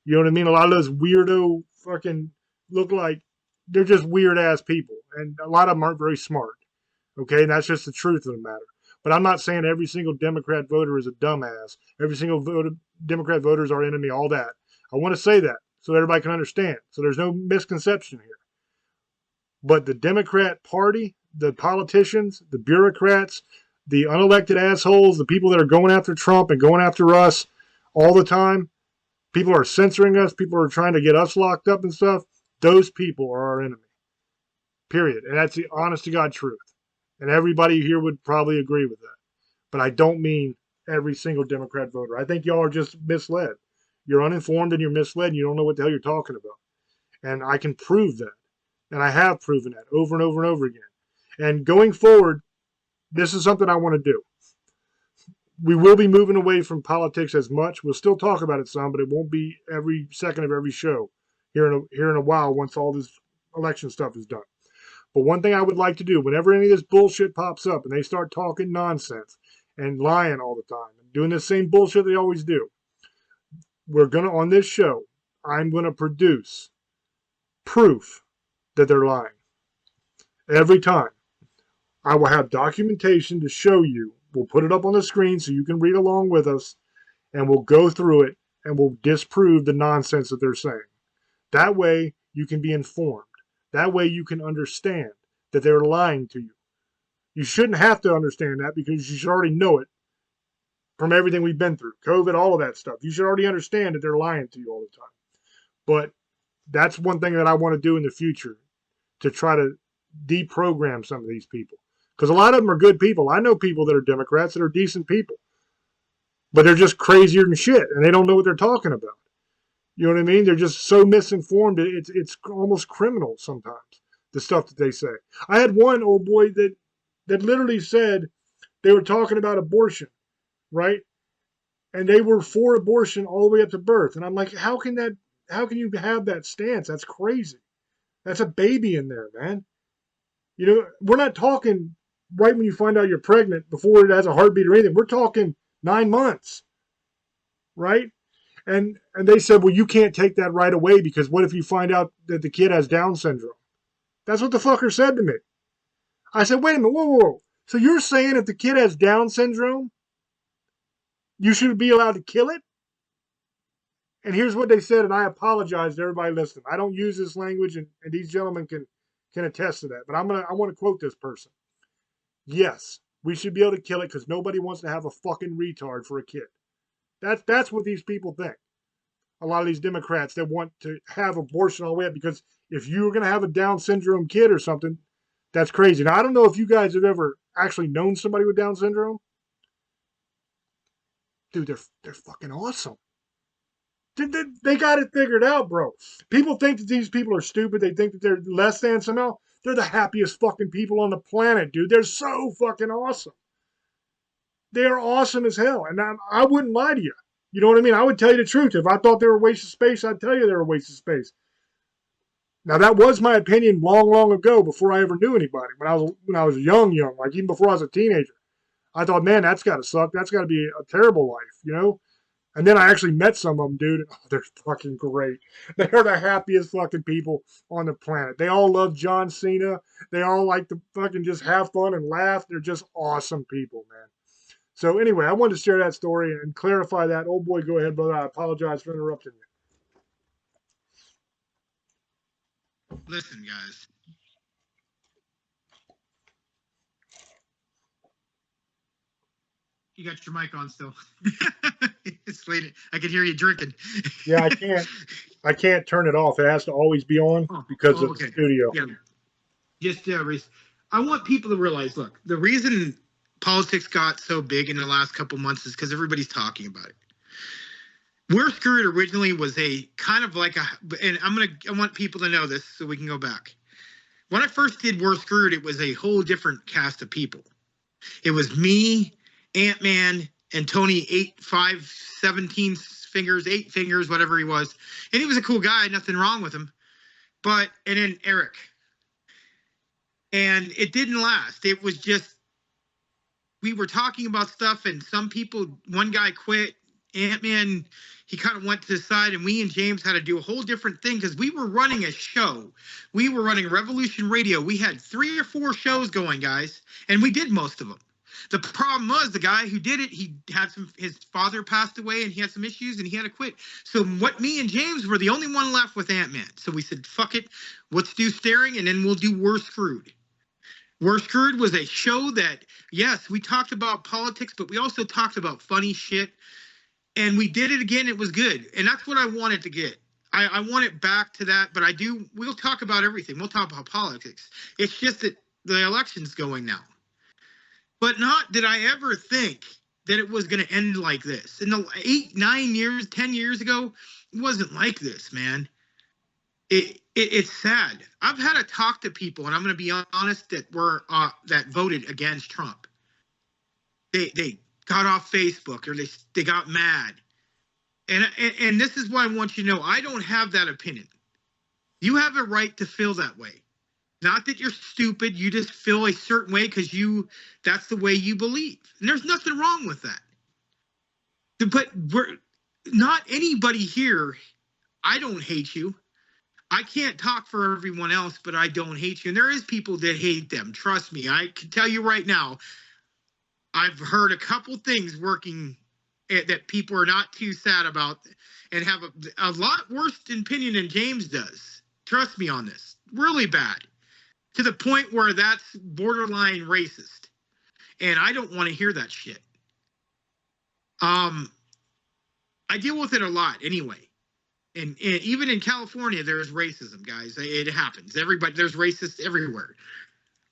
You know what I mean? A lot of those weirdo fucking look like they're just weird ass people. And a lot of them aren't very smart. Okay? And that's just the truth of the matter. But I'm not saying every single Democrat voter is a dumbass. Every single Democrat voter is our enemy, all that. I want to say that so everybody can understand. So there's no misconception here. But the Democrat Party, the politicians, the bureaucrats, the unelected assholes, the people that are going after Trump and going after us all the time, people are censoring us, people are trying to get us locked up and stuff, those people are our enemy. Period. And that's the honest to God truth. And everybody here would probably agree with that. But I don't mean every single Democrat voter. I think y'all are just misled. You're uninformed and you're misled and you don't know what the hell you're talking about. And I can prove that. And I have proven that over and over and over again. And going forward, this is something I want to do. We will be moving away from politics as much. We'll still talk about it some, but it won't be every second of every show here in a while once all this election stuff is done. But one thing I would like to do, whenever any of this bullshit pops up and they start talking nonsense and lying all the time and doing the same bullshit they always do, we're going to, on this show, I'm going to produce proof that they're lying. Every time. I will have documentation to show you. We'll put it up on the screen so you can read along with us, and we'll go through it and we'll disprove the nonsense that they're saying. That way you can be informed. That way you can understand that they're lying to you. You shouldn't have to understand that because you should already know it from everything we've been through. COVID, all of that stuff. You should already understand that they're lying to you all the time. But that's one thing that I want to do in the future, to try to deprogram some of these people. Because a lot of them are good people. I know people that are Democrats that are decent people. But they're just crazier than shit, and they don't know what they're talking about. You know what I mean? They're just so misinformed. It's almost criminal sometimes, the stuff that they say. I had one old boy that literally said they were talking about abortion, right? And they were for abortion all the way up to birth. And I'm like, how can you have that stance? That's crazy. That's a baby in there, man. You know, we're not talking right when you find out you're pregnant before it has a heartbeat or anything. We're talking 9 months, right? And they said, well, you can't take that right away because what if you find out that the kid has Down syndrome? That's what the fucker said to me. I said, wait a minute, whoa, whoa, whoa. So you're saying if the kid has Down syndrome, you should be allowed to kill it? And here's what they said, and I apologize to everybody listening. I don't use this language, and these gentlemen can attest to that. But I want to quote this person. Yes, we should be able to kill it because nobody wants to have a fucking retard for a kid. That's what these people think. A lot of these Democrats that want to have abortion all the way up, because if you're going to have a Down syndrome kid or something, that's crazy. Now, I don't know if you guys have ever actually known somebody with Down syndrome. Dude, they're fucking awesome. They got it figured out, bro. People think that these people are stupid. They think that they're less than somehow. They're the happiest fucking people on the planet, dude. They're so fucking awesome. They are awesome as hell. And I wouldn't lie to you. You know what I mean? I would tell you the truth. If I thought they were a waste of space, I'd tell you they were a waste of space. Now, that was my opinion long, long ago before I ever knew anybody. When I was young, like even before I was a teenager. I thought, man, that's got to suck. That's got to be a terrible life, you know? And then I actually met some of them, dude. Oh, they're fucking great. They're the happiest fucking people on the planet. They all love John Cena. They all like to fucking just have fun and laugh. They're just awesome people, man. So anyway, I wanted to share that story and clarify that. Oh boy, go ahead, brother. I apologize for interrupting you. Listen, guys. You got your mic on still. It's late. I can hear you drinking. Yeah, I can't turn it off. It has to always be on because of the studio. Yeah. Just I want people to realize, look, the reason politics got so big in the last couple months is because everybody's talking about it. We're Screwed originally was a kind of like and I want people to know this so we can go back. When I first did We're Screwed, it was a whole different cast of people. It was me, Ant-Man, and Tony 8 fingers, whatever he was. And he was a cool guy, nothing wrong with him. And then Eric. And it didn't last. It was just, we were talking about stuff, and some people, one guy quit. Ant-Man, he kind of went to the side, and we and James had to do a whole different thing because we were running a show. We were running Revolution Radio. We had 3 or 4 shows going, guys, and we did most of them. The problem was the guy who did it, his father passed away and he had some issues and he had to quit. So me and James were the only one left with Ant-Man. So we said, fuck it, let's do Staring, and then we'll do We're Screwed. We're Screwed was a show that, yes, we talked about politics, but we also talked about funny shit. And we did it again. It was good. And that's what I wanted to get. I want it back to that, but we'll talk about everything. We'll talk about politics. It's just that the election's going now. But not did I ever think that it was going to end like this. In the 8, 9 years, 10 years ago, it wasn't like this, man. It's sad. I've had to talk to people, and I'm going to be honest, that voted against Trump. They got off Facebook, or they got mad. And this is what I want you to know. I don't have that opinion. You have a right to feel that way. Not that you're stupid. You just feel a certain way because that's the way you believe. And there's nothing wrong with that. But not anybody here, I don't hate you. I can't talk for everyone else, but I don't hate you. And there is people that hate them. Trust me. I can tell you right now, I've heard a couple things working that people are not too sad about and have a lot worse opinion than James does. Trust me on this. Really bad. To the point where that's borderline racist. And I don't want to hear that shit. I deal with it a lot anyway. And even in California, there's racism, guys. It happens. There's racists everywhere.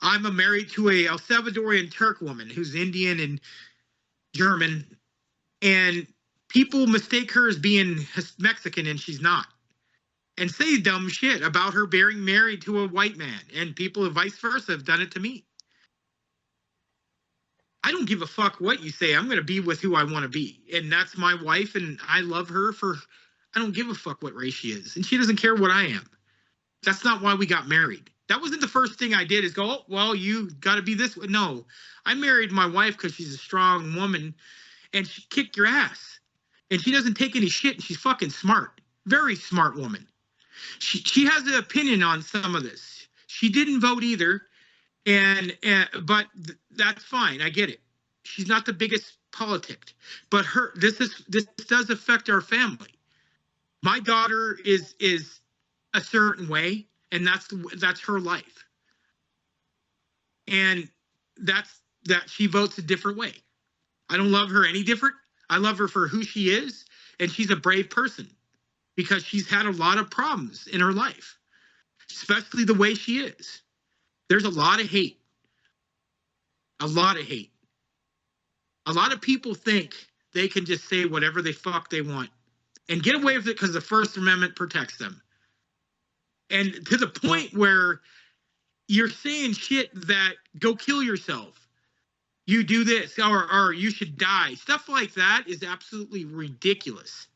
I'm married to a El Salvadorian Turk woman who's Indian and German. And people mistake her as being Mexican, and she's not. And say dumb shit about her being married to a white man. And people vice versa have done it to me. I don't give a fuck what you say. I'm going to be with who I want to be. And that's my wife, and I love her I don't give a fuck what race she is. And she doesn't care what I am. That's not why we got married. That wasn't the first thing I did is go, oh, well, you got to be this way. No, I married my wife because she's a strong woman, and she kicked your ass. And she doesn't take any shit, and she's fucking smart. Very smart woman. She has an opinion on some of this. She didn't vote either, but that's fine. I get it. She's not the biggest politic, but this does affect our family. My daughter is a certain way, and that's her life, and that she votes a different way. I don't love her any different. I love her for who she is, and she's a brave person because she's had a lot of problems in her life, especially the way she is. There's a lot of hate. A lot of hate. A lot of people think they can just say whatever the fuck they want and get away with it because the First Amendment protects them. And to the point where you're saying shit that go kill yourself. You do this or you should die. Stuff like that is absolutely ridiculous.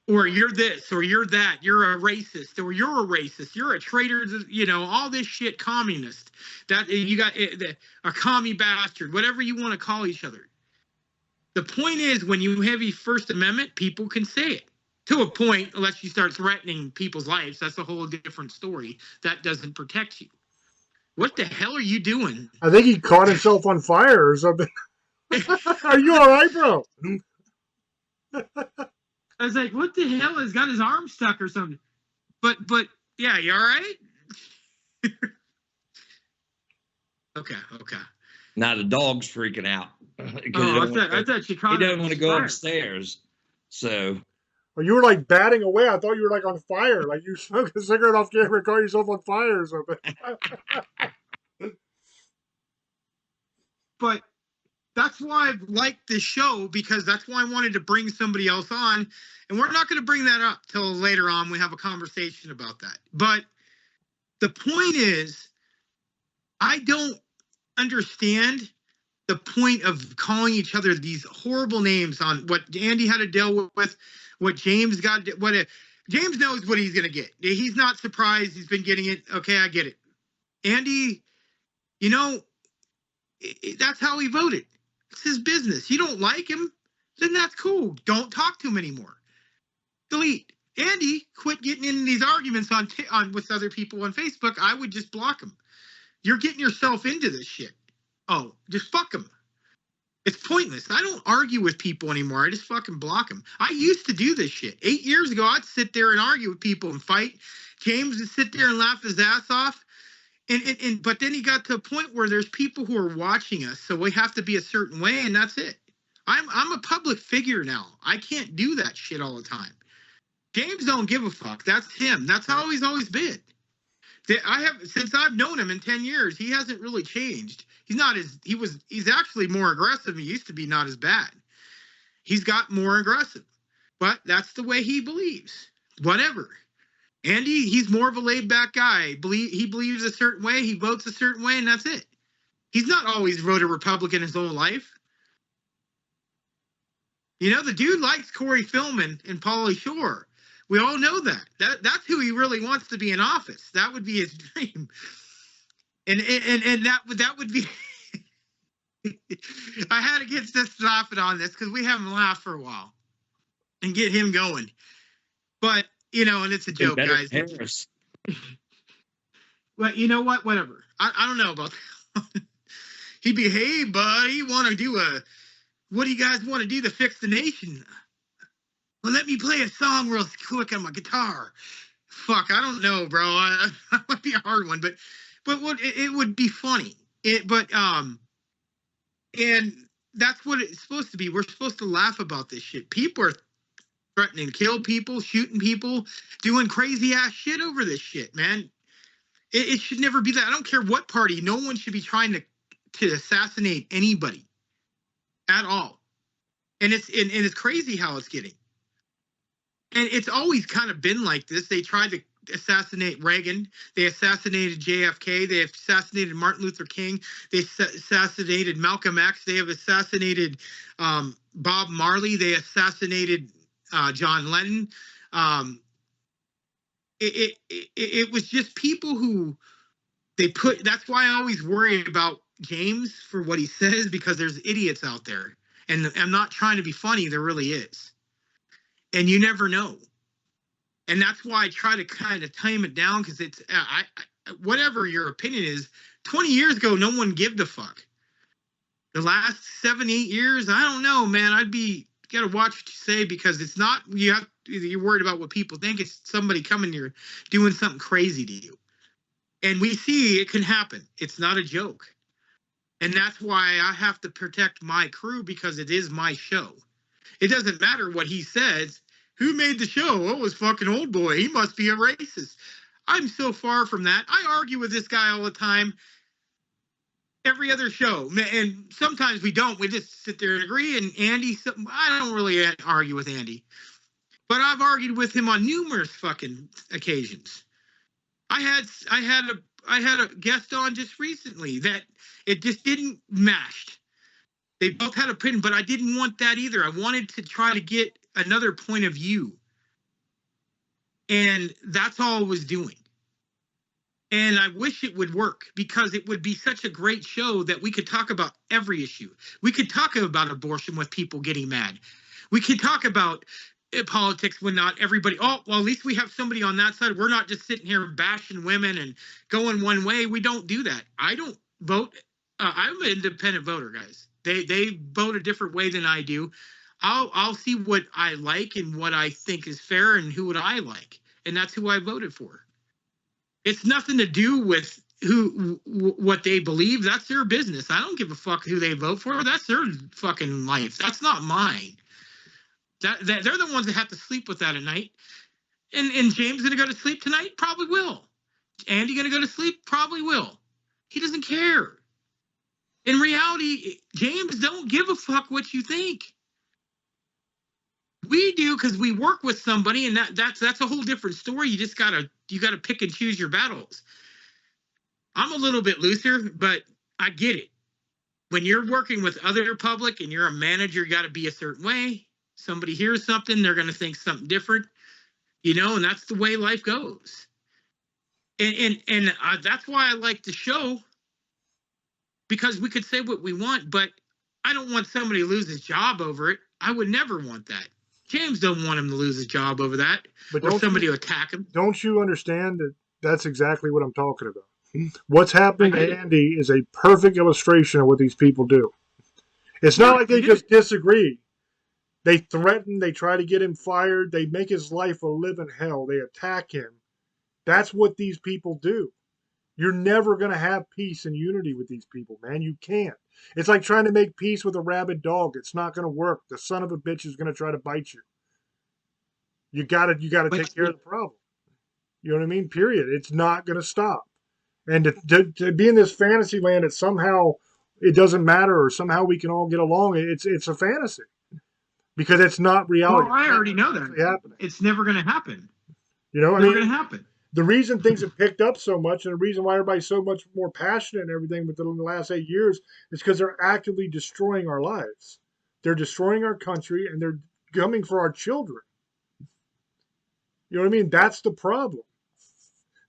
Or you're this or you're that. You're a racist or you're a racist. You're a traitor. You know, all this shit, communist. That you got a commie bastard, whatever you want to call each other. The point is, when you have a First Amendment, people can say it. To a point, unless you start threatening people's lives, that's a whole different story. That doesn't protect you. What the hell are you doing? I think he caught himself on fire or something. Are you all right, bro? I was like, what the hell? He's got his arm stuck or something. But yeah, you all right? Okay. Now the dog's freaking out. I thought she caught he him. doesn't want to go upstairs. So. Well, you were like batting away. I thought you were like on fire. Like you smoked a cigarette off camera and caught yourself on fire or something. But that's why I liked this show, because that's why I wanted to bring somebody else on. And we're not going to bring that up till later on. We have a conversation about that. But the point is, I don't understand the point of calling each other these horrible names on what Andy had to deal with, what James got, James knows what he's going to get. He's not surprised. He's been getting it. Okay, I get it. Andy, you know, that's how he voted. It's his business. You don't like him, then that's cool. Don't talk to him anymore. Delete. Andy, quit getting into these arguments on with other people on Facebook. I would just block him. You're getting yourself into this shit. Oh, just fuck him. It's pointless. I don't argue with people anymore. I just fucking block them. I used to do this shit. 8 years ago, I'd sit there and argue with people and fight. James would sit there and laugh his ass off. But then he got to a point where there's people who are watching us, so we have to be a certain way, and that's it. I'm a public figure now. I can't do that shit all the time. James don't give a fuck. That's him. That's how he's always been. Since I've known him in 10 years, he hasn't really changed. He's actually more aggressive. He used to be not as bad. He's got more aggressive. But that's the way he believes. Whatever. Andy, he's more of a laid-back guy. He believes a certain way, he votes a certain way, and that's it. He's not always voted Republican his whole life. You know, the dude likes Corey Feldman and Pauly Shore. We all know that. That's who he really wants to be in office. That would be his dream. And that would be I had to get this laughing on this because we haven't laughed for a while and get him going. But you know, and it's a joke, guys. Harris. Well, you know what? Whatever. I don't know about that. He'd be, hey, buddy, what do you guys want to do to fix the nation? Well, let me play a song real quick on my guitar. Fuck, I don't know, bro. That might be a hard one, but it would be funny. And that's what it's supposed to be. We're supposed to laugh about this shit. People are threatening to kill people, shooting people, doing crazy ass shit over this shit, man. It should never be that. I don't care what party. No one should be trying to assassinate anybody at all. And it's crazy how it's getting. And it's always kind of been like this. They tried to assassinate Reagan. They assassinated JFK. They assassinated Martin Luther King. They assassinated Malcolm X. They have assassinated Bob Marley. They assassinated John Lennon. It was just people who they put. That's why I always worry about James for what he says, because there's idiots out there. And I'm not trying to be funny. There really is. And you never know. And that's why I try to kind of tame it down, because it's whatever your opinion is. 20 years ago, no one gave a fuck. The last 7, 8 years, I don't know, man. Got to watch what you say, because it's not, you're worried about what people think. It's somebody coming here doing something crazy to you. And we see it can happen. It's not a joke. And that's why I have to protect my crew, because it is my show. It doesn't matter what he says. Who made the show? Oh, it was fucking Old Boy. He must be a racist. I'm so far from that. I argue with this guy all the time. Every other show. And sometimes we don't. We just sit there and agree. And Andy, I don't really argue with Andy. But I've argued with him on numerous fucking occasions. I had a guest on just recently that it just didn't mash. They both had opinion, but I didn't want that either. I wanted to try to get another point of view. And that's all I was doing. And I wish it would work, because it would be such a great show that we could talk about every issue. We could talk about abortion with people getting mad. We could talk about politics when not everybody. Oh, well, at least we have somebody on that side. We're not just sitting here bashing women and going one way. We don't do that. I don't vote. I'm an independent voter, guys. They vote a different way than I do. I'll see what I like and what I think is fair and who would I like, and that's who I voted for. It's nothing to do with what they believe. That's their business. I don't give a fuck who they vote for. That's their fucking life. That's not mine. That they're the ones that have to sleep with that at night. And James gonna go to sleep tonight? Probably will. Andy gonna go to sleep? Probably will. He doesn't care. In reality, James don't give a fuck what you think. We do, because we work with somebody, and that's a whole different story. You just gotta pick and choose your battles. I'm a little bit looser, but I get it. When you're working with other public and you're a manager, you got to be a certain way. Somebody hears something, they're going to think something different, and that's the way life goes. And that's why I like the show, because we could say what we want, but I don't want somebody to lose his job over it. I would never want that. James don't want him to lose his job over that, or somebody to attack him. Don't you understand that that's exactly what I'm talking about? What's happening to Andy is a perfect illustration of what these people do. It's not like they just disagree. They threaten, they try to get him fired, they make his life a living hell, they attack him. That's what these people do. You're never going to have peace and unity with these people, man. You can't. It's like trying to make peace with a rabid dog. It's not going to work. The son of a bitch is going to try to bite you. You got to take care of the problem. You know what I mean? Period. It's not going to stop. And to be in this fantasy land that somehow it doesn't matter, or somehow we can all get along, it's a fantasy, because it's not reality. Well, I already know that. It's never going to happen. Never going to happen. The reason things have picked up so much, and the reason why everybody's so much more passionate and everything within the last 8 years, is because they're actively destroying our lives. They're destroying our country, and they're coming for our children. You know what I mean? That's the problem.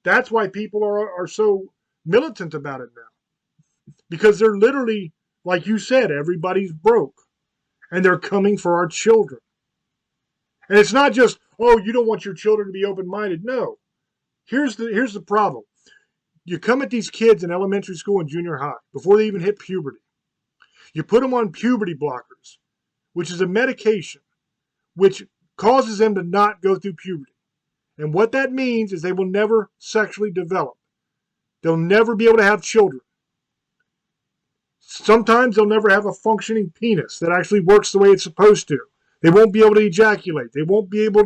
That's why people are so militant about it now. Because they're literally, like you said, everybody's broke. And they're coming for our children. And it's not just, oh, you don't want your children to be open-minded. No. Here's the problem. You come at these kids in elementary school and junior high, before they even hit puberty. You put them on puberty blockers, which is a medication which causes them to not go through puberty. And what that means is they will never sexually develop. They'll never be able to have children. Sometimes they'll never have a functioning penis that actually works the way it's supposed to. They won't be able to ejaculate. They won't be able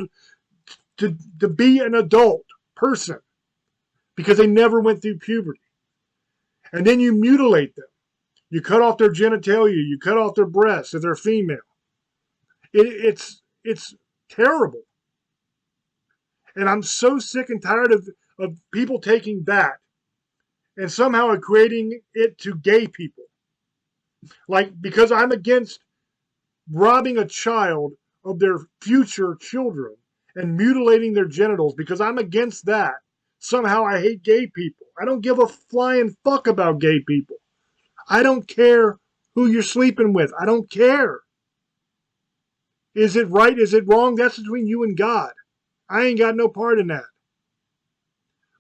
to be an adult person, because they never went through puberty. And then you mutilate them. You cut off their genitalia. You cut off their breasts if they're female. It's terrible. And I'm so sick and tired of people taking that and somehow equating it to gay people. Like, because I'm against robbing a child of their future children and mutilating their genitals, because I'm against that, somehow I hate gay people. I don't give a flying fuck about gay people. I don't care who you're sleeping with. I don't care. Is it right? Is it wrong? That's between you and God. I ain't got no part in that.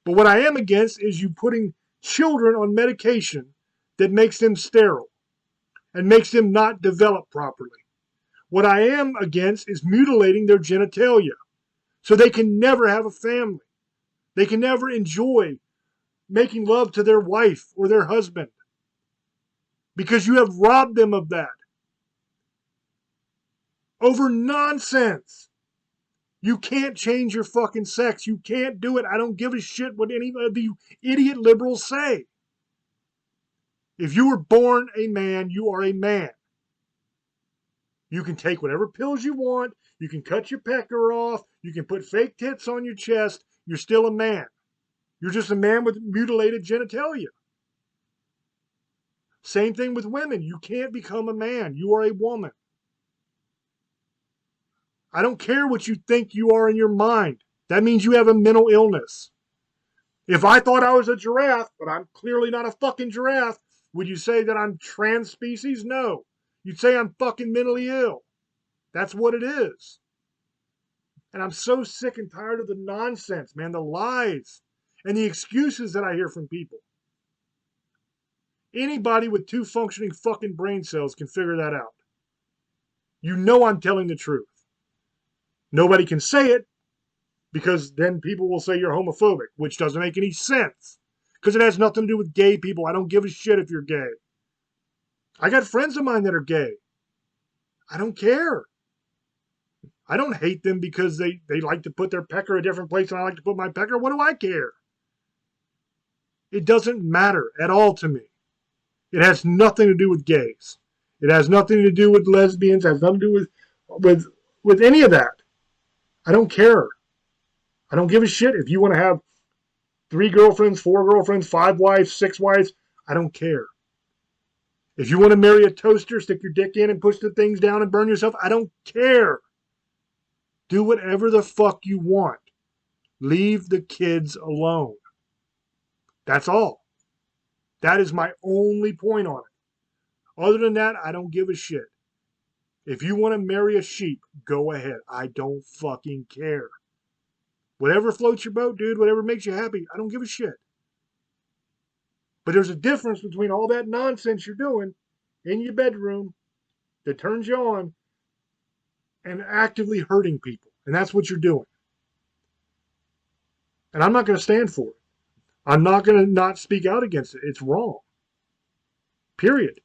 But what I am against is you putting children on medication that makes them sterile and makes them not develop properly. What I am against is mutilating their genitalia so they can never have a family. They can never enjoy making love to their wife or their husband because you have robbed them of that over nonsense. You can't change your fucking sex. You can't do it. I don't give a shit what any of you idiot liberals say. If you were born a man, you are a man. You can take whatever pills you want. You can cut your pecker off. You can put fake tits on your chest. You're still a man. You're just a man with mutilated genitalia. Same thing with women. You can't become a man. You are a woman. I don't care what you think you are in your mind. That means you have a mental illness. If I thought I was a giraffe, but I'm clearly not a fucking giraffe, would you say that I'm trans species? No. You'd say I'm fucking mentally ill. That's what it is. And I'm so sick and tired of the nonsense, man, the lies and the excuses that I hear from people. Anybody with 2 functioning fucking brain cells can figure that out. You know I'm telling the truth. Nobody can say it because then people will say you're homophobic, which doesn't make any sense because it has nothing to do with gay people. I don't give a shit if you're gay. I got friends of mine that are gay. I don't care. I don't hate them because they like to put their pecker a different place and I like to put my pecker. What do I care? It doesn't matter at all to me. It has nothing to do with gays. It has nothing to do with lesbians. It has nothing to do with any of that. I don't care. I don't give a shit if you want to have 3 girlfriends, 4 girlfriends, 5 wives, 6 wives. I don't care. If you want to marry a toaster, stick your dick in and push the things down and burn yourself, I don't care. Do whatever the fuck you want. Leave the kids alone. That's all. That is my only point on it. Other than that, I don't give a shit. If you want to marry a sheep, go ahead. I don't fucking care. Whatever floats your boat, dude, whatever makes you happy, I don't give a shit. But there's a difference between all that nonsense you're doing in your bedroom that turns you on and actively hurting people. And that's what you're doing. And I'm not going to stand for it. I'm not going to not speak out against it. It's wrong. Period.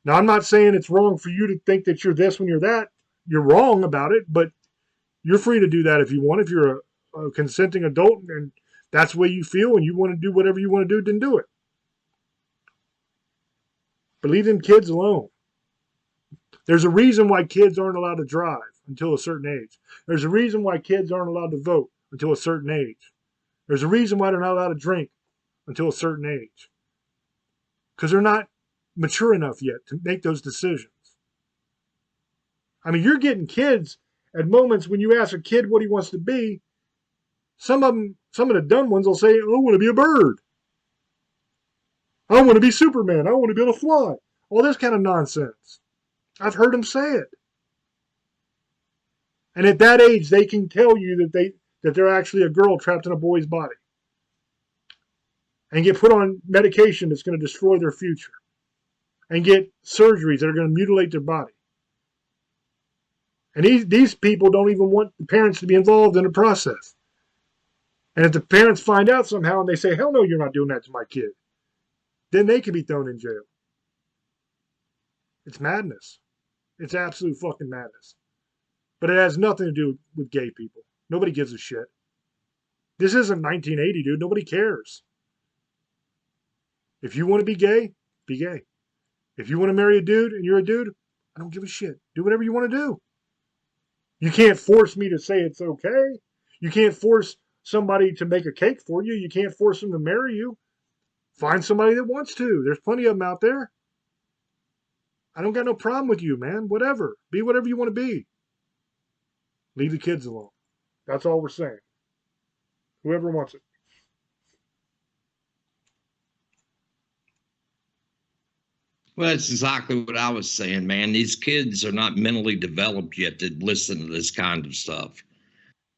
Now, I'm not saying it's wrong for you to think that you're this when you're that. You're wrong about it, but you're free to do that if you want. If you're a consenting adult and that's the way you feel and you want to do whatever you want to do, then do it. But leave them kids alone. There's a reason why kids aren't allowed to drive until a certain age. There's a reason why kids aren't allowed to vote until a certain age. There's a reason why they're not allowed to drink until a certain age. Because they're not mature enough yet to make those decisions. I mean, you're getting kids at moments when you ask a kid what he wants to be. Some of the dumb ones will say, I want to be a bird. I want to be Superman. I want to be able to fly. All this kind of nonsense. I've heard them say it. And at that age, they can tell you that they're actually a girl trapped in a boy's body. And get put on medication that's going to destroy their future. And get surgeries that are going to mutilate their body. And these people don't even want the parents to be involved in the process. And if the parents find out somehow and they say, hell no, you're not doing that to my kid, then they could be thrown in jail. It's madness. It's absolute fucking madness. But it has nothing to do with gay people. Nobody gives a shit. This isn't 1980, dude. Nobody cares. If you want to be gay, be gay. If you want to marry a dude and you're a dude, I don't give a shit. Do whatever you want to do. You can't force me to say it's okay. You can't force somebody to make a cake for you. You can't force them to marry you. Find somebody that wants to. There's plenty of them out there. I don't got no problem with you, man. Whatever. Be whatever you want to be. Leave the kids alone. That's all we're saying. Whoever wants it. Well, that's exactly what I was saying, man. These kids are not mentally developed yet to listen to this kind of stuff.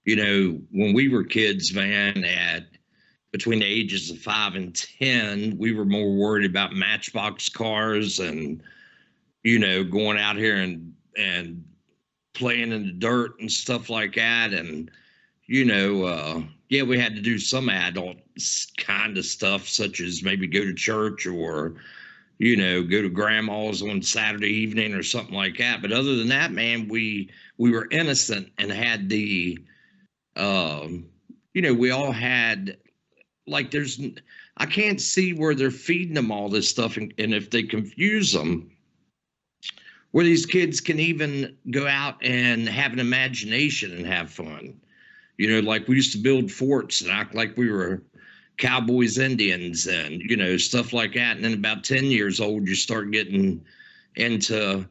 You know, when we were kids, man, at between the ages of 5 and 10, we were more worried about Matchbox cars and, you know, going out here and playing in the dirt and stuff like that. And, you know, yeah, we had to do some adult kind of stuff, such as maybe go to church or, you know, go to grandma's on Saturday evening or something like that. But other than that, man, we were innocent and had the, you know, we all had, like, I can't see where they're feeding them all this stuff. And if they confuse them, where these kids can even go out and have an imagination and have fun. You know, like we used to build forts and act like we were cowboys, Indians, and, you know, stuff like that. And then about 10 years old, you start getting into,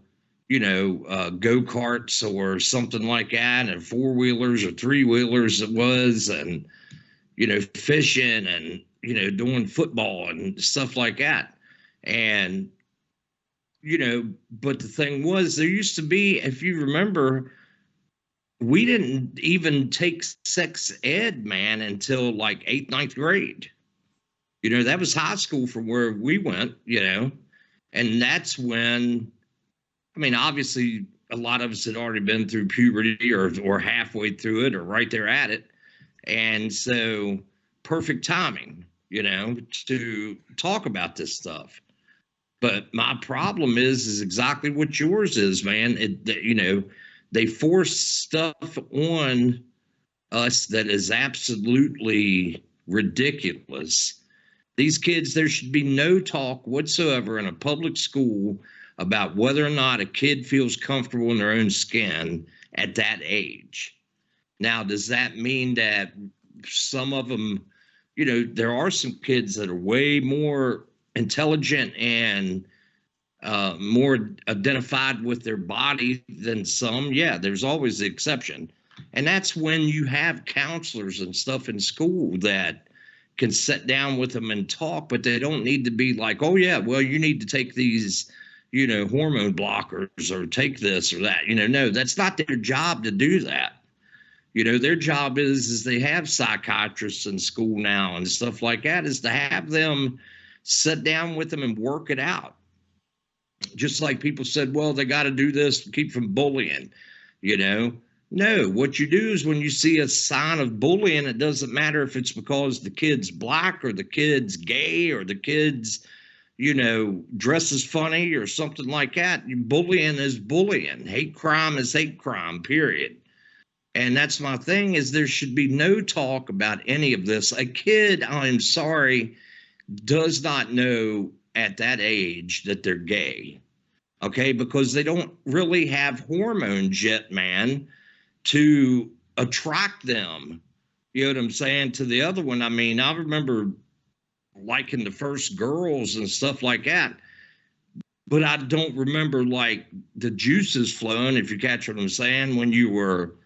you know, go-karts or something like that, and four-wheelers or three-wheelers it was, and, you know, fishing and, you know, doing football and stuff like that. And, you know, but the thing was, there used to be, if you remember, we didn't even take sex ed, man, until like 8th, 9th grade. You know, that was high school from where we went, you know, and that's when, I mean, obviously a lot of us had already been through puberty or halfway through it or right there at it. And so perfect timing, you know, to talk about this stuff. But my problem is exactly what yours is, man. You know, they force stuff on us that is absolutely ridiculous. These kids, there should be no talk whatsoever in a public school about whether or not a kid feels comfortable in their own skin at that age. Now, does that mean that some of them, you know, there are some kids that are way more intelligent and more identified with their body than some? Yeah, there's always the exception. And that's when you have counselors and stuff in school that can sit down with them and talk, but they don't need to be like, oh, yeah, well, you need to take these, you know, hormone blockers or take this or that. You know, no, that's not their job to do that. You know, their job is they have psychiatrists in school now and stuff like that, is to have them sit down with them and work it out. Just like people said, well, they got to do this to keep from bullying, you know. No, what you do is when you see a sign of bullying, it doesn't matter if it's because the kid's black or the kid's gay or the kid's, you know, dresses funny or something like that. Bullying is bullying. Hate crime is hate crime, period. And that's my thing, is there should be no talk about any of this. A kid, I'm sorry, does not know at that age that they're gay, okay? Because they don't really have hormones yet, man, to attract them. You know what I'm saying? To the other one, I mean, I remember liking the first girls and stuff like that, but I don't remember like the juices flowing, if you catch what I'm saying, when you were,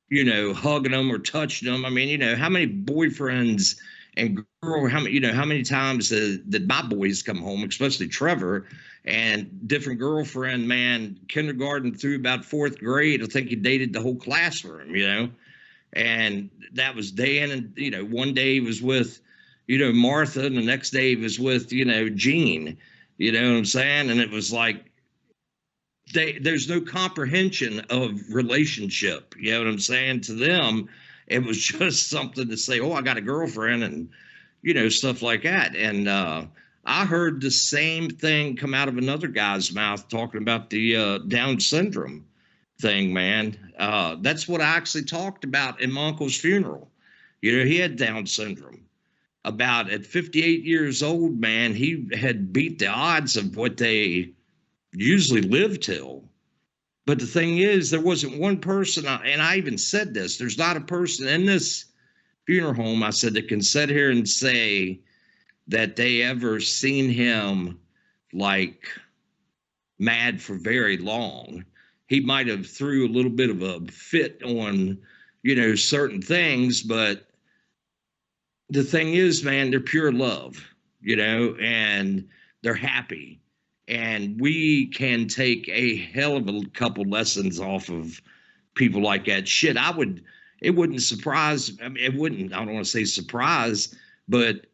you know, hugging them or touching them. I mean, you know, how many boyfriends and girl, how many times did my boys come home, especially Trevor, and different girlfriend, man, kindergarten through about 4th grade, I think he dated the whole classroom, you know, and that was day in, and, you know, one day he was with, you know, Martha, and the next day he was with, you know, Jean, you know what I'm saying? And it was like, there's no comprehension of relationship, you know what I'm saying? To them, it was just something to say, oh, I got a girlfriend, and, you know, stuff like that. And I heard the same thing come out of another guy's mouth talking about the Down syndrome thing, man. That's what I actually talked about in my uncle's funeral. You know, he had Down syndrome. About at 58 years old, man, he had beat the odds of what they usually live till. But the thing is, there wasn't one person, and I even said this, there's not a person in this funeral home, I said, that can sit here and say that they ever seen him like mad for very long. He might have threw a little bit of a fit on, you know, certain things, but the thing is, man, they're pure love, you know, and they're happy. And we can take a hell of a couple lessons off of people like that. Shit, I would, it wouldn't surprise. I mean, it wouldn't. I don't want to say surprise, but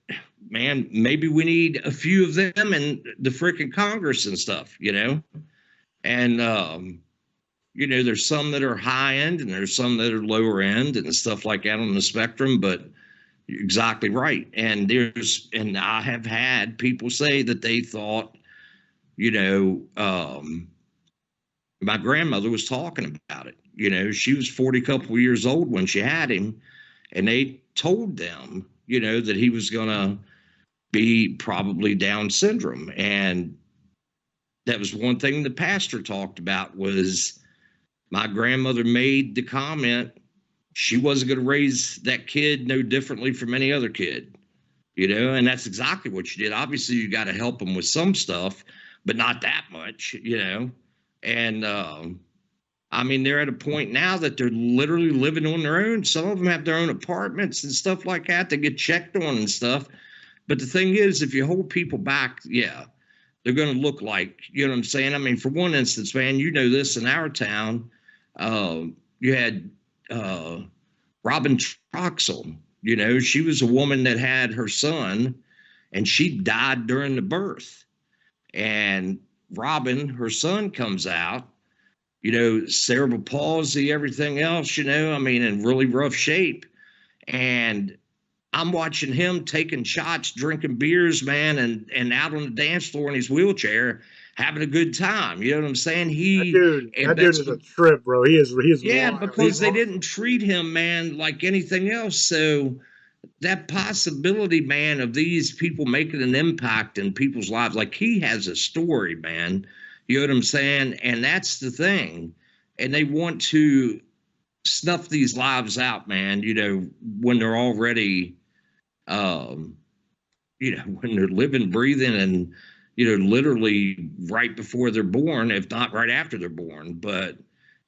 man, maybe we need a few of them in the freaking Congress and stuff, And there's some that are high end and there's some that are lower end and stuff like that on the spectrum. But you're exactly right. And I have had people say that they thought, my grandmother was talking about it. She was 40 couple years old when she had him, and they told them, that he was going to be probably Down syndrome. And that was one thing the pastor talked about was my grandmother made the comment she wasn't going to raise that kid no differently from any other kid, and that's exactly what she did. Obviously, you got to help them with some stuff, but not that much, And I mean, they're at a point now that they're literally living on their own. Some of them have their own apartments and stuff like that. They get checked on and stuff. But the thing is, if you hold people back, yeah, they're going to look like, you know what I'm saying? I mean, for one instance, man, this in our town, you had Robin Troxel. She was a woman that had her son, and she died during the birth. And Robin, her son, comes out, cerebral palsy, everything else, I mean, in really rough shape. And I'm watching him taking shots, drinking beers, man, and out on the dance floor in his wheelchair, having a good time. You know what I'm saying? That dude is a trip, bro. He is wild. Because they didn't treat him, man, like anything else. So that possibility, man, of these people making an impact in people's lives, like he has a story, man. You know what I'm saying? And that's the thing. And they want to snuff these lives out, man, when they're already, when they're living, breathing, and, literally right before they're born, if not right after they're born. But,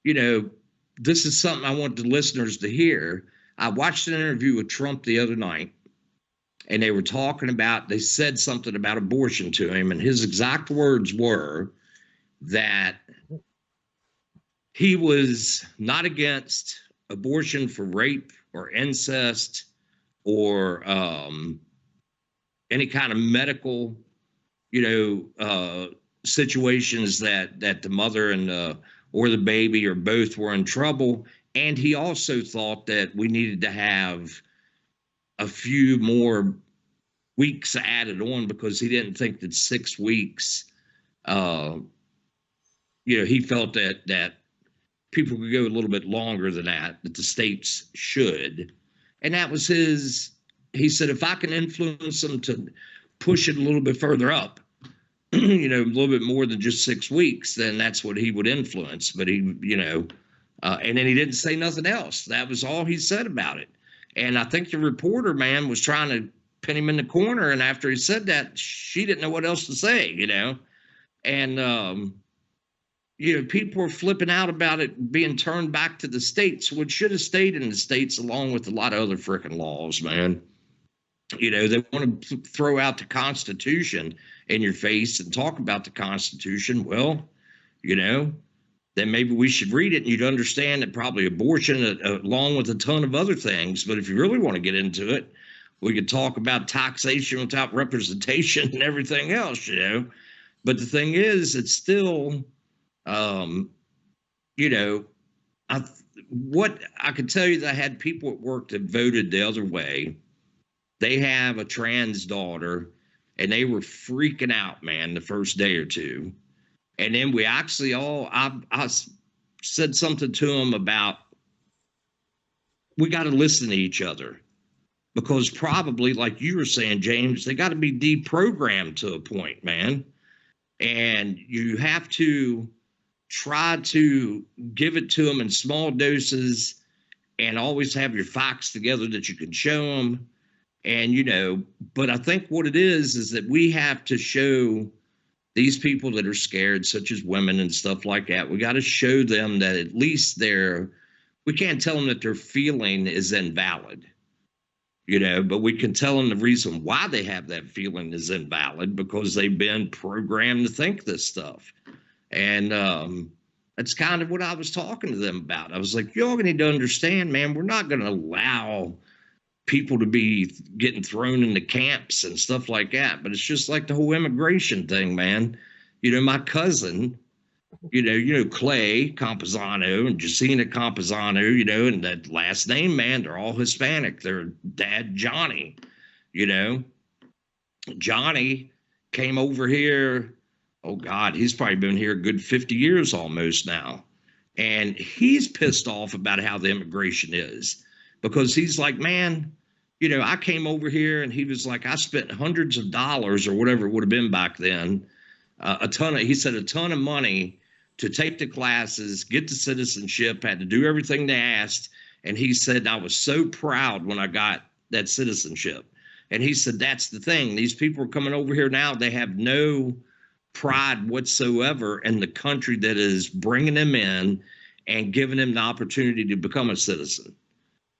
this is something I want the listeners to hear. I watched an interview with Trump the other night, and they said something about abortion to him, and his exact words were that he was not against abortion for rape or incest or any kind of medical, situations that the mother and or the baby or both were in trouble. And he also thought that we needed to have a few more weeks added on because he didn't think that 6 weeks, he felt that people could go a little bit longer than that the states should. And that was he said, if I can influence them to push it a little bit further up, a little bit more than just 6 weeks, then that's what he would influence. But he, and then he didn't say nothing else. That was all he said about it. And I think the reporter, man, was trying to pin him in the corner. And after he said that, she didn't know what else to say, And, people are flipping out about it being turned back to the states, which should have stayed in the states along with a lot of other freaking laws, man. They want to throw out the Constitution in your face and talk about the Constitution. Well, then maybe we should read it and you'd understand that probably abortion along with a ton of other things. But if you really want to get into it, we could talk about taxation without representation and everything else, But the thing is, it's still, what I could tell you that I had people at work that voted the other way. They have a trans daughter, and they were freaking out, man, the first day or two. And then we actually I said something to them about we got to listen to each other because probably, like you were saying, James, they got to be deprogrammed to a point, man. And you have to try to give it to them in small doses and always have your facts together that you can show them. And, but I think what it is that we have to show these people that are scared, such as women and stuff like that, we got to show them that at least we can't tell them that their feeling is invalid, but we can tell them the reason why they have that feeling is invalid because they've been programmed to think this stuff. And, That's kind of what I was talking to them about. I was like, y'all need to understand, man, we're not going to allow people to be getting thrown into camps and stuff like that. But it's just like the whole immigration thing, man. My cousin, Clay Composano and Jacina Composano, and that last name, man, they're all Hispanic. Their dad, Johnny, you know, Johnny came over here. Oh God, he's probably been here a good 50 years almost now. And he's pissed off about how the immigration is, because he's like, man, I came over here, and he was like, I spent hundreds of dollars or whatever it would have been back then. He said a ton of money to take the classes, get the citizenship, had to do everything they asked. And he said, I was so proud when I got that citizenship. And he said, that's the thing. These people are coming over here now. They have no pride whatsoever in the country that is bringing them in and giving them the opportunity to become a citizen.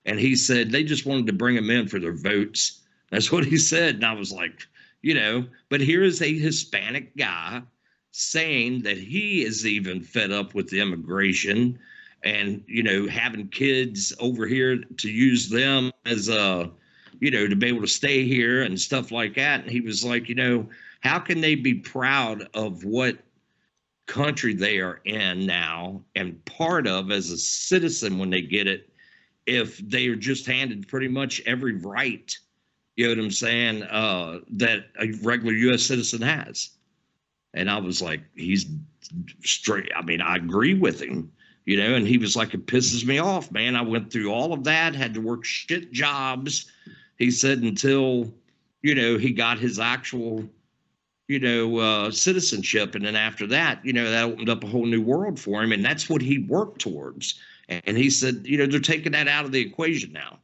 And he said they just wanted to bring them in for their votes. That's what he said. And I was like, but here is a Hispanic guy saying that he is even fed up with the immigration and, having kids over here to use them as to be able to stay here and stuff like that. And he was like, how can they be proud of what country they are in now and part of as a citizen when they get it, if they are just handed pretty much every right, you know what I'm saying, that a regular U.S. citizen has. And I was like, he's straight. I mean, I agree with him, and he was like, it pisses me off, man. I went through all of that, had to work shit jobs. He said until, he got his actual, citizenship. And then after that, that opened up a whole new world for him. And that's what he worked towards. And he said, they're taking that out of the equation now.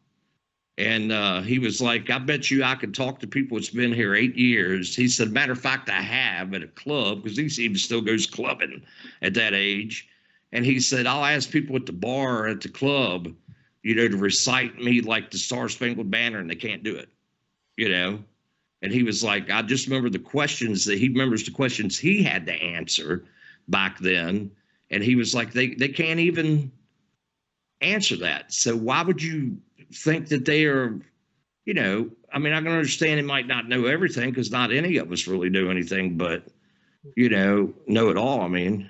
And he was like, I bet you I could talk to people that's been here 8 years. He said, matter of fact, I have at a club, because he even still goes clubbing at that age. And he said, I'll ask people at the bar at the club, to recite me like the Star Spangled Banner, and they can't do it, And he was like, I just remember the questions that he remembers, the questions he had to answer back then. And he was like, they can't even answer that. So why would you think that they are, I mean, I can understand he might not know everything, because not any of us really know anything, but, know it all. I mean,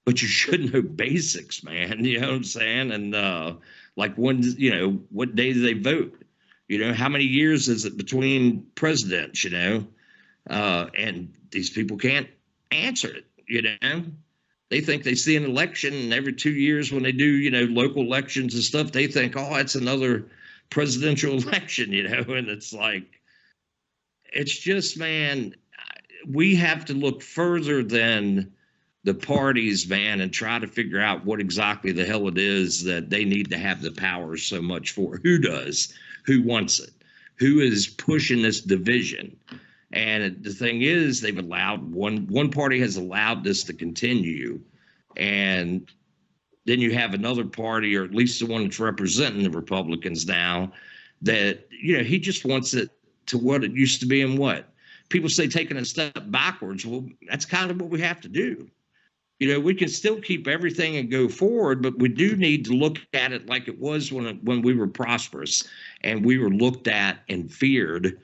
but you should know basics, man. You know what I'm saying? And like when, what day do they vote? How many years is it between presidents, and these people can't answer it, They think they see an election, and every 2 years when they do, local elections and stuff, they think, oh, it's another presidential election, and it's like, it's just, man, we have to look further than the parties, man, and try to figure out what exactly the hell it is that they need to have the power so much for. Who does? Who wants it? Who is pushing this division? And the thing is, they've allowed one party has allowed this to continue. And then you have another party, or at least the one that's representing the Republicans now, that, he just wants it to what it used to be. And what people say, taking a step backwards. Well, that's kind of what we have to do. We can still keep everything and go forward, but we do need to look at it like it was when we were prosperous and we were looked at and feared,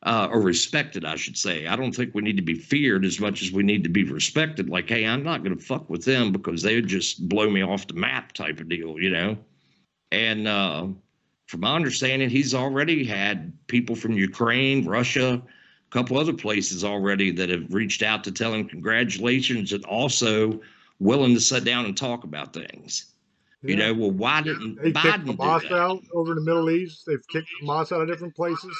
or respected, I should say. I don't think we need to be feared as much as we need to be respected. Like, hey, I'm not going to fuck with them because they would just blow me off the map type of deal, And from my understanding, he's already had people from Ukraine, Russia, a couple other places already that have reached out to tell him congratulations, and also willing to sit down and talk about things. Yeah. Well, why didn't They Biden kicked Hamas do that? out over in the Middle East. They've kicked Hamas out of different places.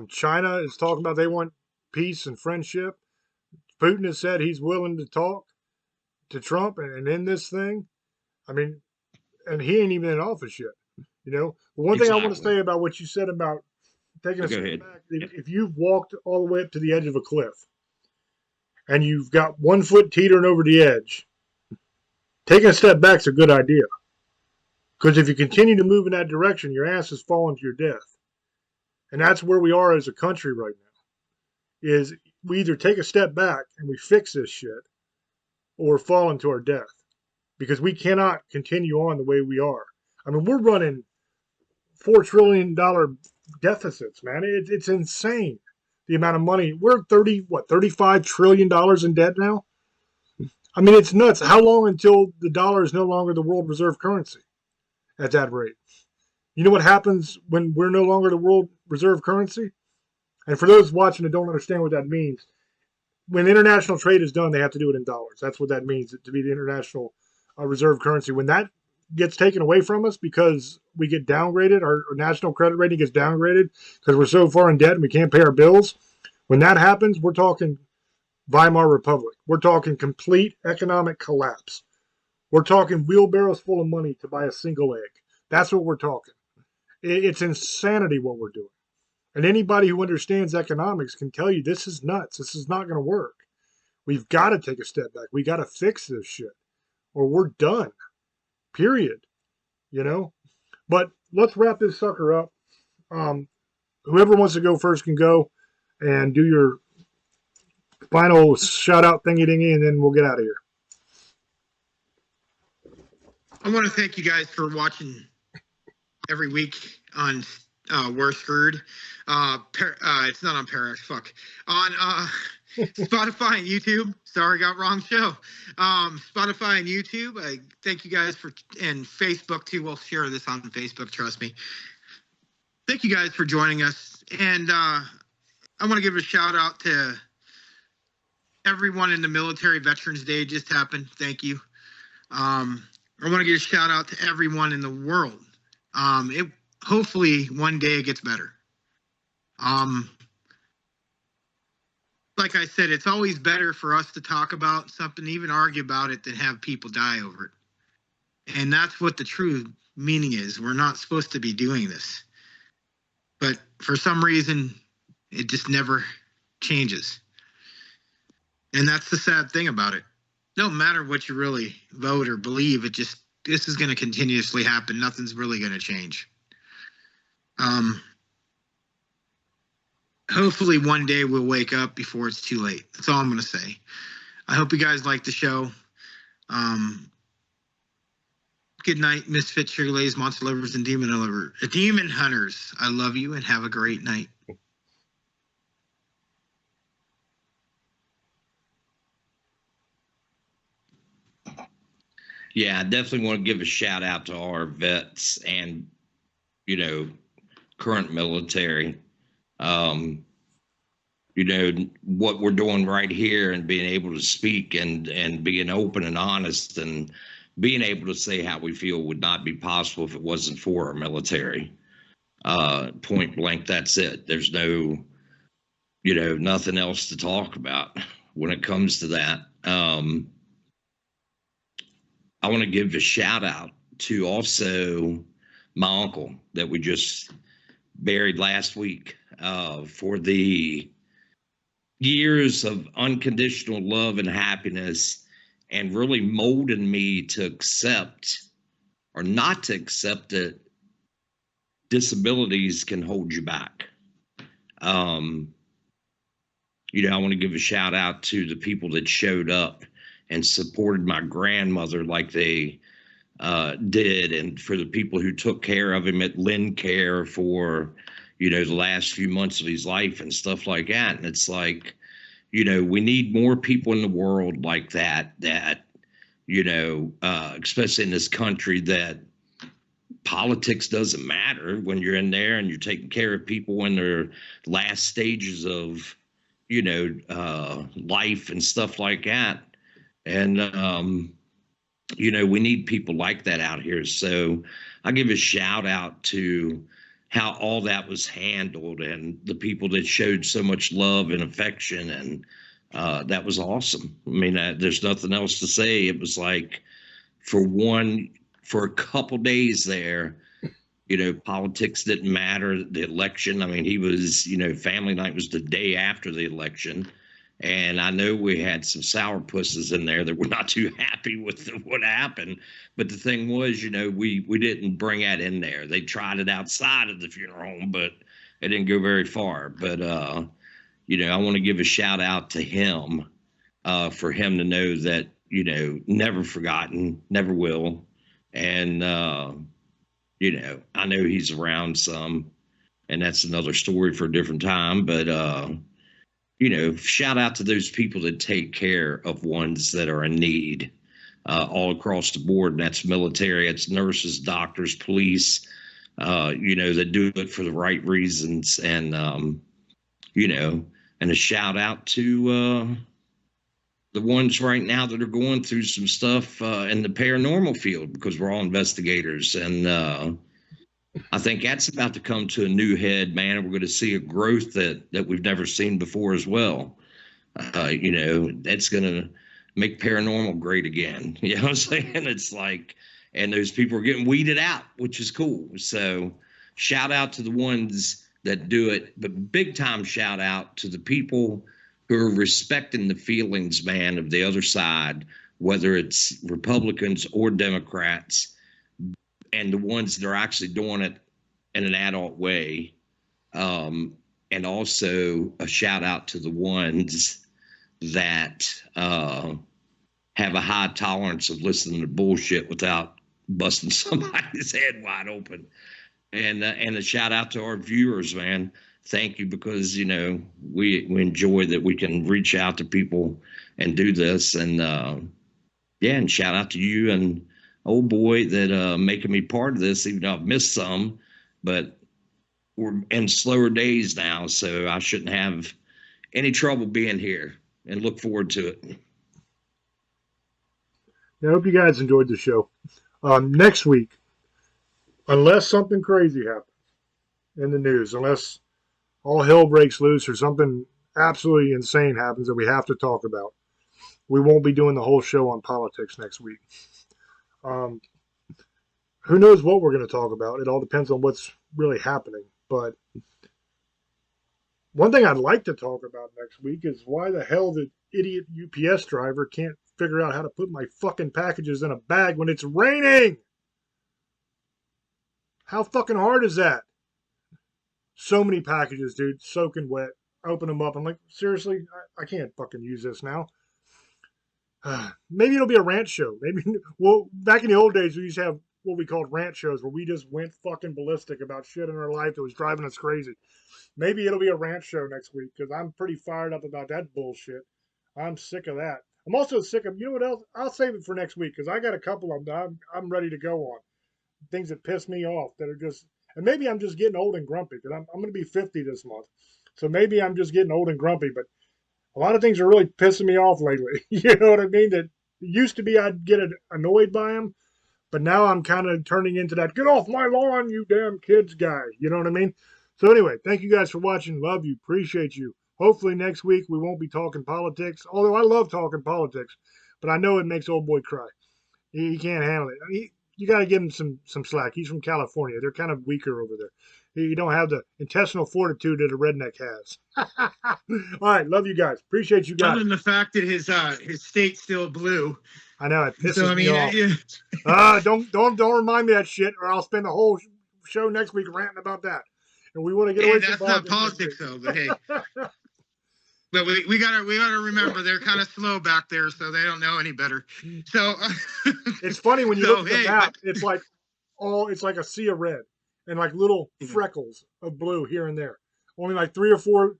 China is talking about they want peace and friendship. Putin has said he's willing to talk to Trump and end this thing. I mean, and he ain't even in office yet. One thing I want to Exactly. say about what you said about taking a Go step ahead. back, if you've walked all the way up to the edge of a cliff and you've got 1 foot teetering over the edge, taking a step back is a good idea. Because if you continue to move in that direction, your ass is falling to your death. And that's where we are as a country right now. Is we either take a step back and we fix this shit, or we're falling to our death because we cannot continue on the way we are. I mean, we're running $4 trillion deficits, man. It's insane the amount of money. We're $35 trillion in debt now. I mean, it's nuts. How long until the dollar is no longer the world reserve currency at that rate? You know what happens when we're no longer the world reserve currency? And for those watching that don't understand what that means, when international trade is done, they have to do it in dollars. That's what that means to be the international reserve currency. When that gets taken away from us because we get downgraded, our national credit rating gets downgraded because we're so far in debt and we can't pay our bills. When that happens, we're talking Weimar Republic. We're talking complete economic collapse. We're talking wheelbarrows full of money to buy a single egg. That's what we're talking. It's insanity what we're doing. And anybody who understands economics can tell you this is nuts. This is not going to work. We've got to take a step back. We got to fix this shit or we're done. Period. You know? But let's wrap this sucker up. Whoever wants to go first can go and do your final shout out thingy dingy, and then we'll get out of here. I want to thank you guys for watching every week on We're Screwed. It's not on Parax, fuck. On Spotify and YouTube. Sorry, got wrong show. Spotify and YouTube. I thank you guys and Facebook too. We'll share this on Facebook, trust me. Thank you guys for joining us. And I want to give a shout out to everyone in the military. Veterans Day just happened. Thank you. I want to give a shout out to everyone in the world. Hopefully one day it gets better. Like I said, it's always better for us to talk about something, even argue about it, than have people die over it. And that's what the true meaning is. We're not supposed to be doing this. But for some reason, it just never changes. And that's the sad thing about it. Don't matter what you really vote or believe, this is going to continuously happen. Nothing's really going to change. Hopefully one day we'll wake up before it's too late. That's all I'm going to say. I hope you guys like the show. Good night, Misfit Sugar Ladies, Monster Lovers, and Demon Hunters. I love you and have a great night. Yeah, I definitely want to give a shout out to our vets and, current military. What we're doing right here and being able to speak and being open and honest and being able to say how we feel would not be possible if it wasn't for our military. Point blank, that's it. There's no, nothing else to talk about when it comes to that. I want to give a shout out to also my uncle that we just buried last week, for the years of unconditional love and happiness and really molding me to accept or not to accept that disabilities can hold you back. I want to give a shout out to the people that showed up and supported my grandmother like they did, and for the people who took care of him at Lynn Care for, the last few months of his life and stuff like that. And it's like, we need more people in the world like that, especially in this country, that politics doesn't matter when you're in there and you're taking care of people in their last stages of, life and stuff like that. And, we need people like that out here. So I give a shout out to how all that was handled and the people that showed so much love and affection. And that was awesome. I mean, there's nothing else to say. It was like for a couple days there, politics didn't matter. The election, I mean, he was, family night was the day after the election. And I know we had some sourpusses in there that were not too happy with what happened. But the thing was, we didn't bring that in there. They tried it outside of the funeral home, but it didn't go very far. But, I want to give a shout out to him, for him to know that, never forgotten, never will. And, I know he's around some, and that's another story for a different time. But, shout out to those people that take care of ones that are in need all across the board. And that's military, it's nurses, doctors, police, that do it for the right reasons. And, and a shout out to the ones right now that are going through some stuff in the paranormal field, because we're all investigators. And I think that's about to come to a new head, man. And we're going to see a growth that we've never seen before as well. That's going to make paranormal great again. You know what I'm saying? It's like, and those people are getting weeded out, which is cool. So shout out to the ones that do it, but big time shout out to the people who are respecting the feelings, man, of the other side, whether it's Republicans or Democrats, and the ones that are actually doing it in an adult way. And also a shout out to the ones that have a high tolerance of listening to bullshit without busting somebody's head wide open. And a shout out to our viewers, man. Thank you, because, we enjoy that we can reach out to people and do this. And, and shout out to you and old boy that making me part of this, even though I've missed some, but we're in slower days now, so I shouldn't have any trouble being here, and look forward to it. I hope you guys enjoyed the show. Next week, unless something crazy happens in the news, unless all hell breaks loose or something absolutely insane happens that we have to talk about, we won't be doing the whole show on politics next week. Who knows what we're going to talk about? It all depends on what's really happening. But one thing I'd like to talk about next week is why the hell the idiot UPS driver can't figure out how to put my fucking packages in a bag when it's raining. How fucking hard is that? So many packages, dude, soaking wet. Open them up. I'm like, seriously? I can't fucking use this now. Maybe it'll be a rant show. Maybe, well, back in the old days, we used to have what we called rant shows where we just went fucking ballistic about shit in our life that was driving us crazy. Maybe it'll be a rant show next week, because I'm pretty fired up about that bullshit. I'm sick of that. I'm also sick of, you know what else? I'll save it for next week, because I got a couple of them I'm ready to go on. Things that piss me off that are just, and maybe I'm just getting old and grumpy, because I'm going to be 50 this month. So maybe I'm just getting old and grumpy, but a lot of things are really pissing me off lately. You know what I mean? That used to be I'd get annoyed by them, but now I'm kind of turning into that, get off my lawn, you damn kids guy. You know what I mean? So anyway, thank you guys for watching. Love you. Appreciate you. Hopefully next week we won't be talking politics, although I love talking politics, but I know it makes old boy cry. He can't handle it. You got to give him some slack. He's from California. They're kind of weaker over there. You don't have the intestinal fortitude that a redneck has. All right, love you guys. Appreciate you guys. Other than the fact that his state's still blue. I know, it pisses me off. Don't remind me of that shit, or I'll spend the whole show next week ranting about that. And we want to get away from that's not politics, though. But hey, but we gotta remember they're kind of slow back there, so they don't know any better. So it's funny when you look at the map. It's like a sea of red and like little freckles of blue here and there. Only like 3 or 4.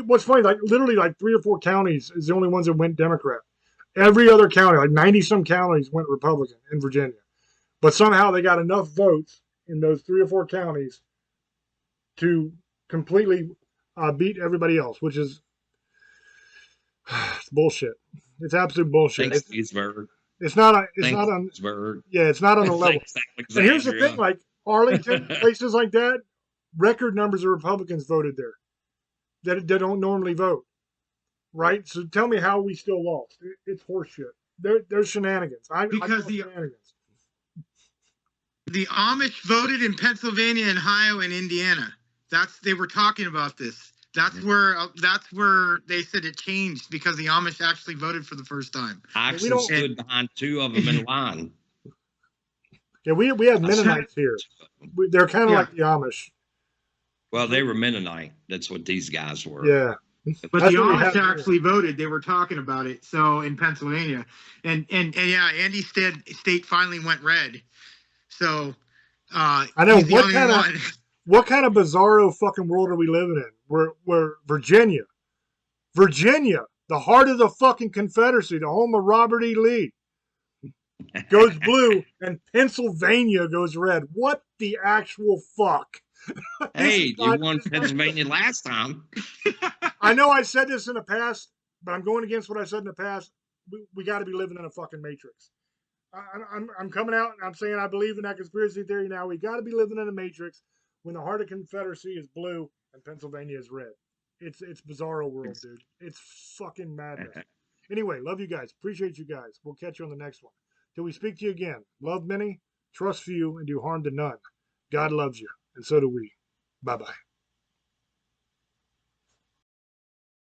What's funny, like literally like 3 or 4 counties is the only ones that went Democrat. Every other county, like 90 some counties, went Republican in Virginia. But somehow they got enough votes in those 3 or 4 counties to completely beat everybody else, which is it's bullshit. It's absolute bullshit. Thanks, Pittsburgh. It's not on the level. And here's the thing, like Arlington, places like that, record numbers of Republicans voted there that don't normally vote. Right? So tell me how we still lost. It's horseshit. There's shenanigans. Because shenanigans. The Amish voted in Pennsylvania, and Ohio, and Indiana. They were talking about this. That's where they said it changed, because the Amish actually voted for the first time. I actually stood behind 2 of them in line. Yeah, we have Mennonites here. They're kind of like the Amish. Well, they were Mennonite. That's what these guys were. Yeah. But That's the what we Amish have here. actually voted. They were talking about it. So in Pennsylvania, and yeah, Andy state finally went red. So I know. he's the only one. What kind of bizarro fucking world are we living in? Where Virginia, the heart of the fucking Confederacy, the home of Robert E. Lee, goes blue, and Pennsylvania goes red. What the actual fuck? Hey, you won Pennsylvania last time. I know I said this in the past, but I'm going against what I said in the past. We got to be living in a fucking matrix. I'm coming out and I'm saying I believe in that conspiracy theory now. We got to be living in a matrix when the heart of Confederacy is blue and Pennsylvania is red. It's bizarro world, dude. It's fucking madness. Anyway, love you guys. Appreciate you guys. We'll catch you on the next one. Till we speak to you again. Love many, trust few, and do harm to none. God loves you, and so do we. Bye bye.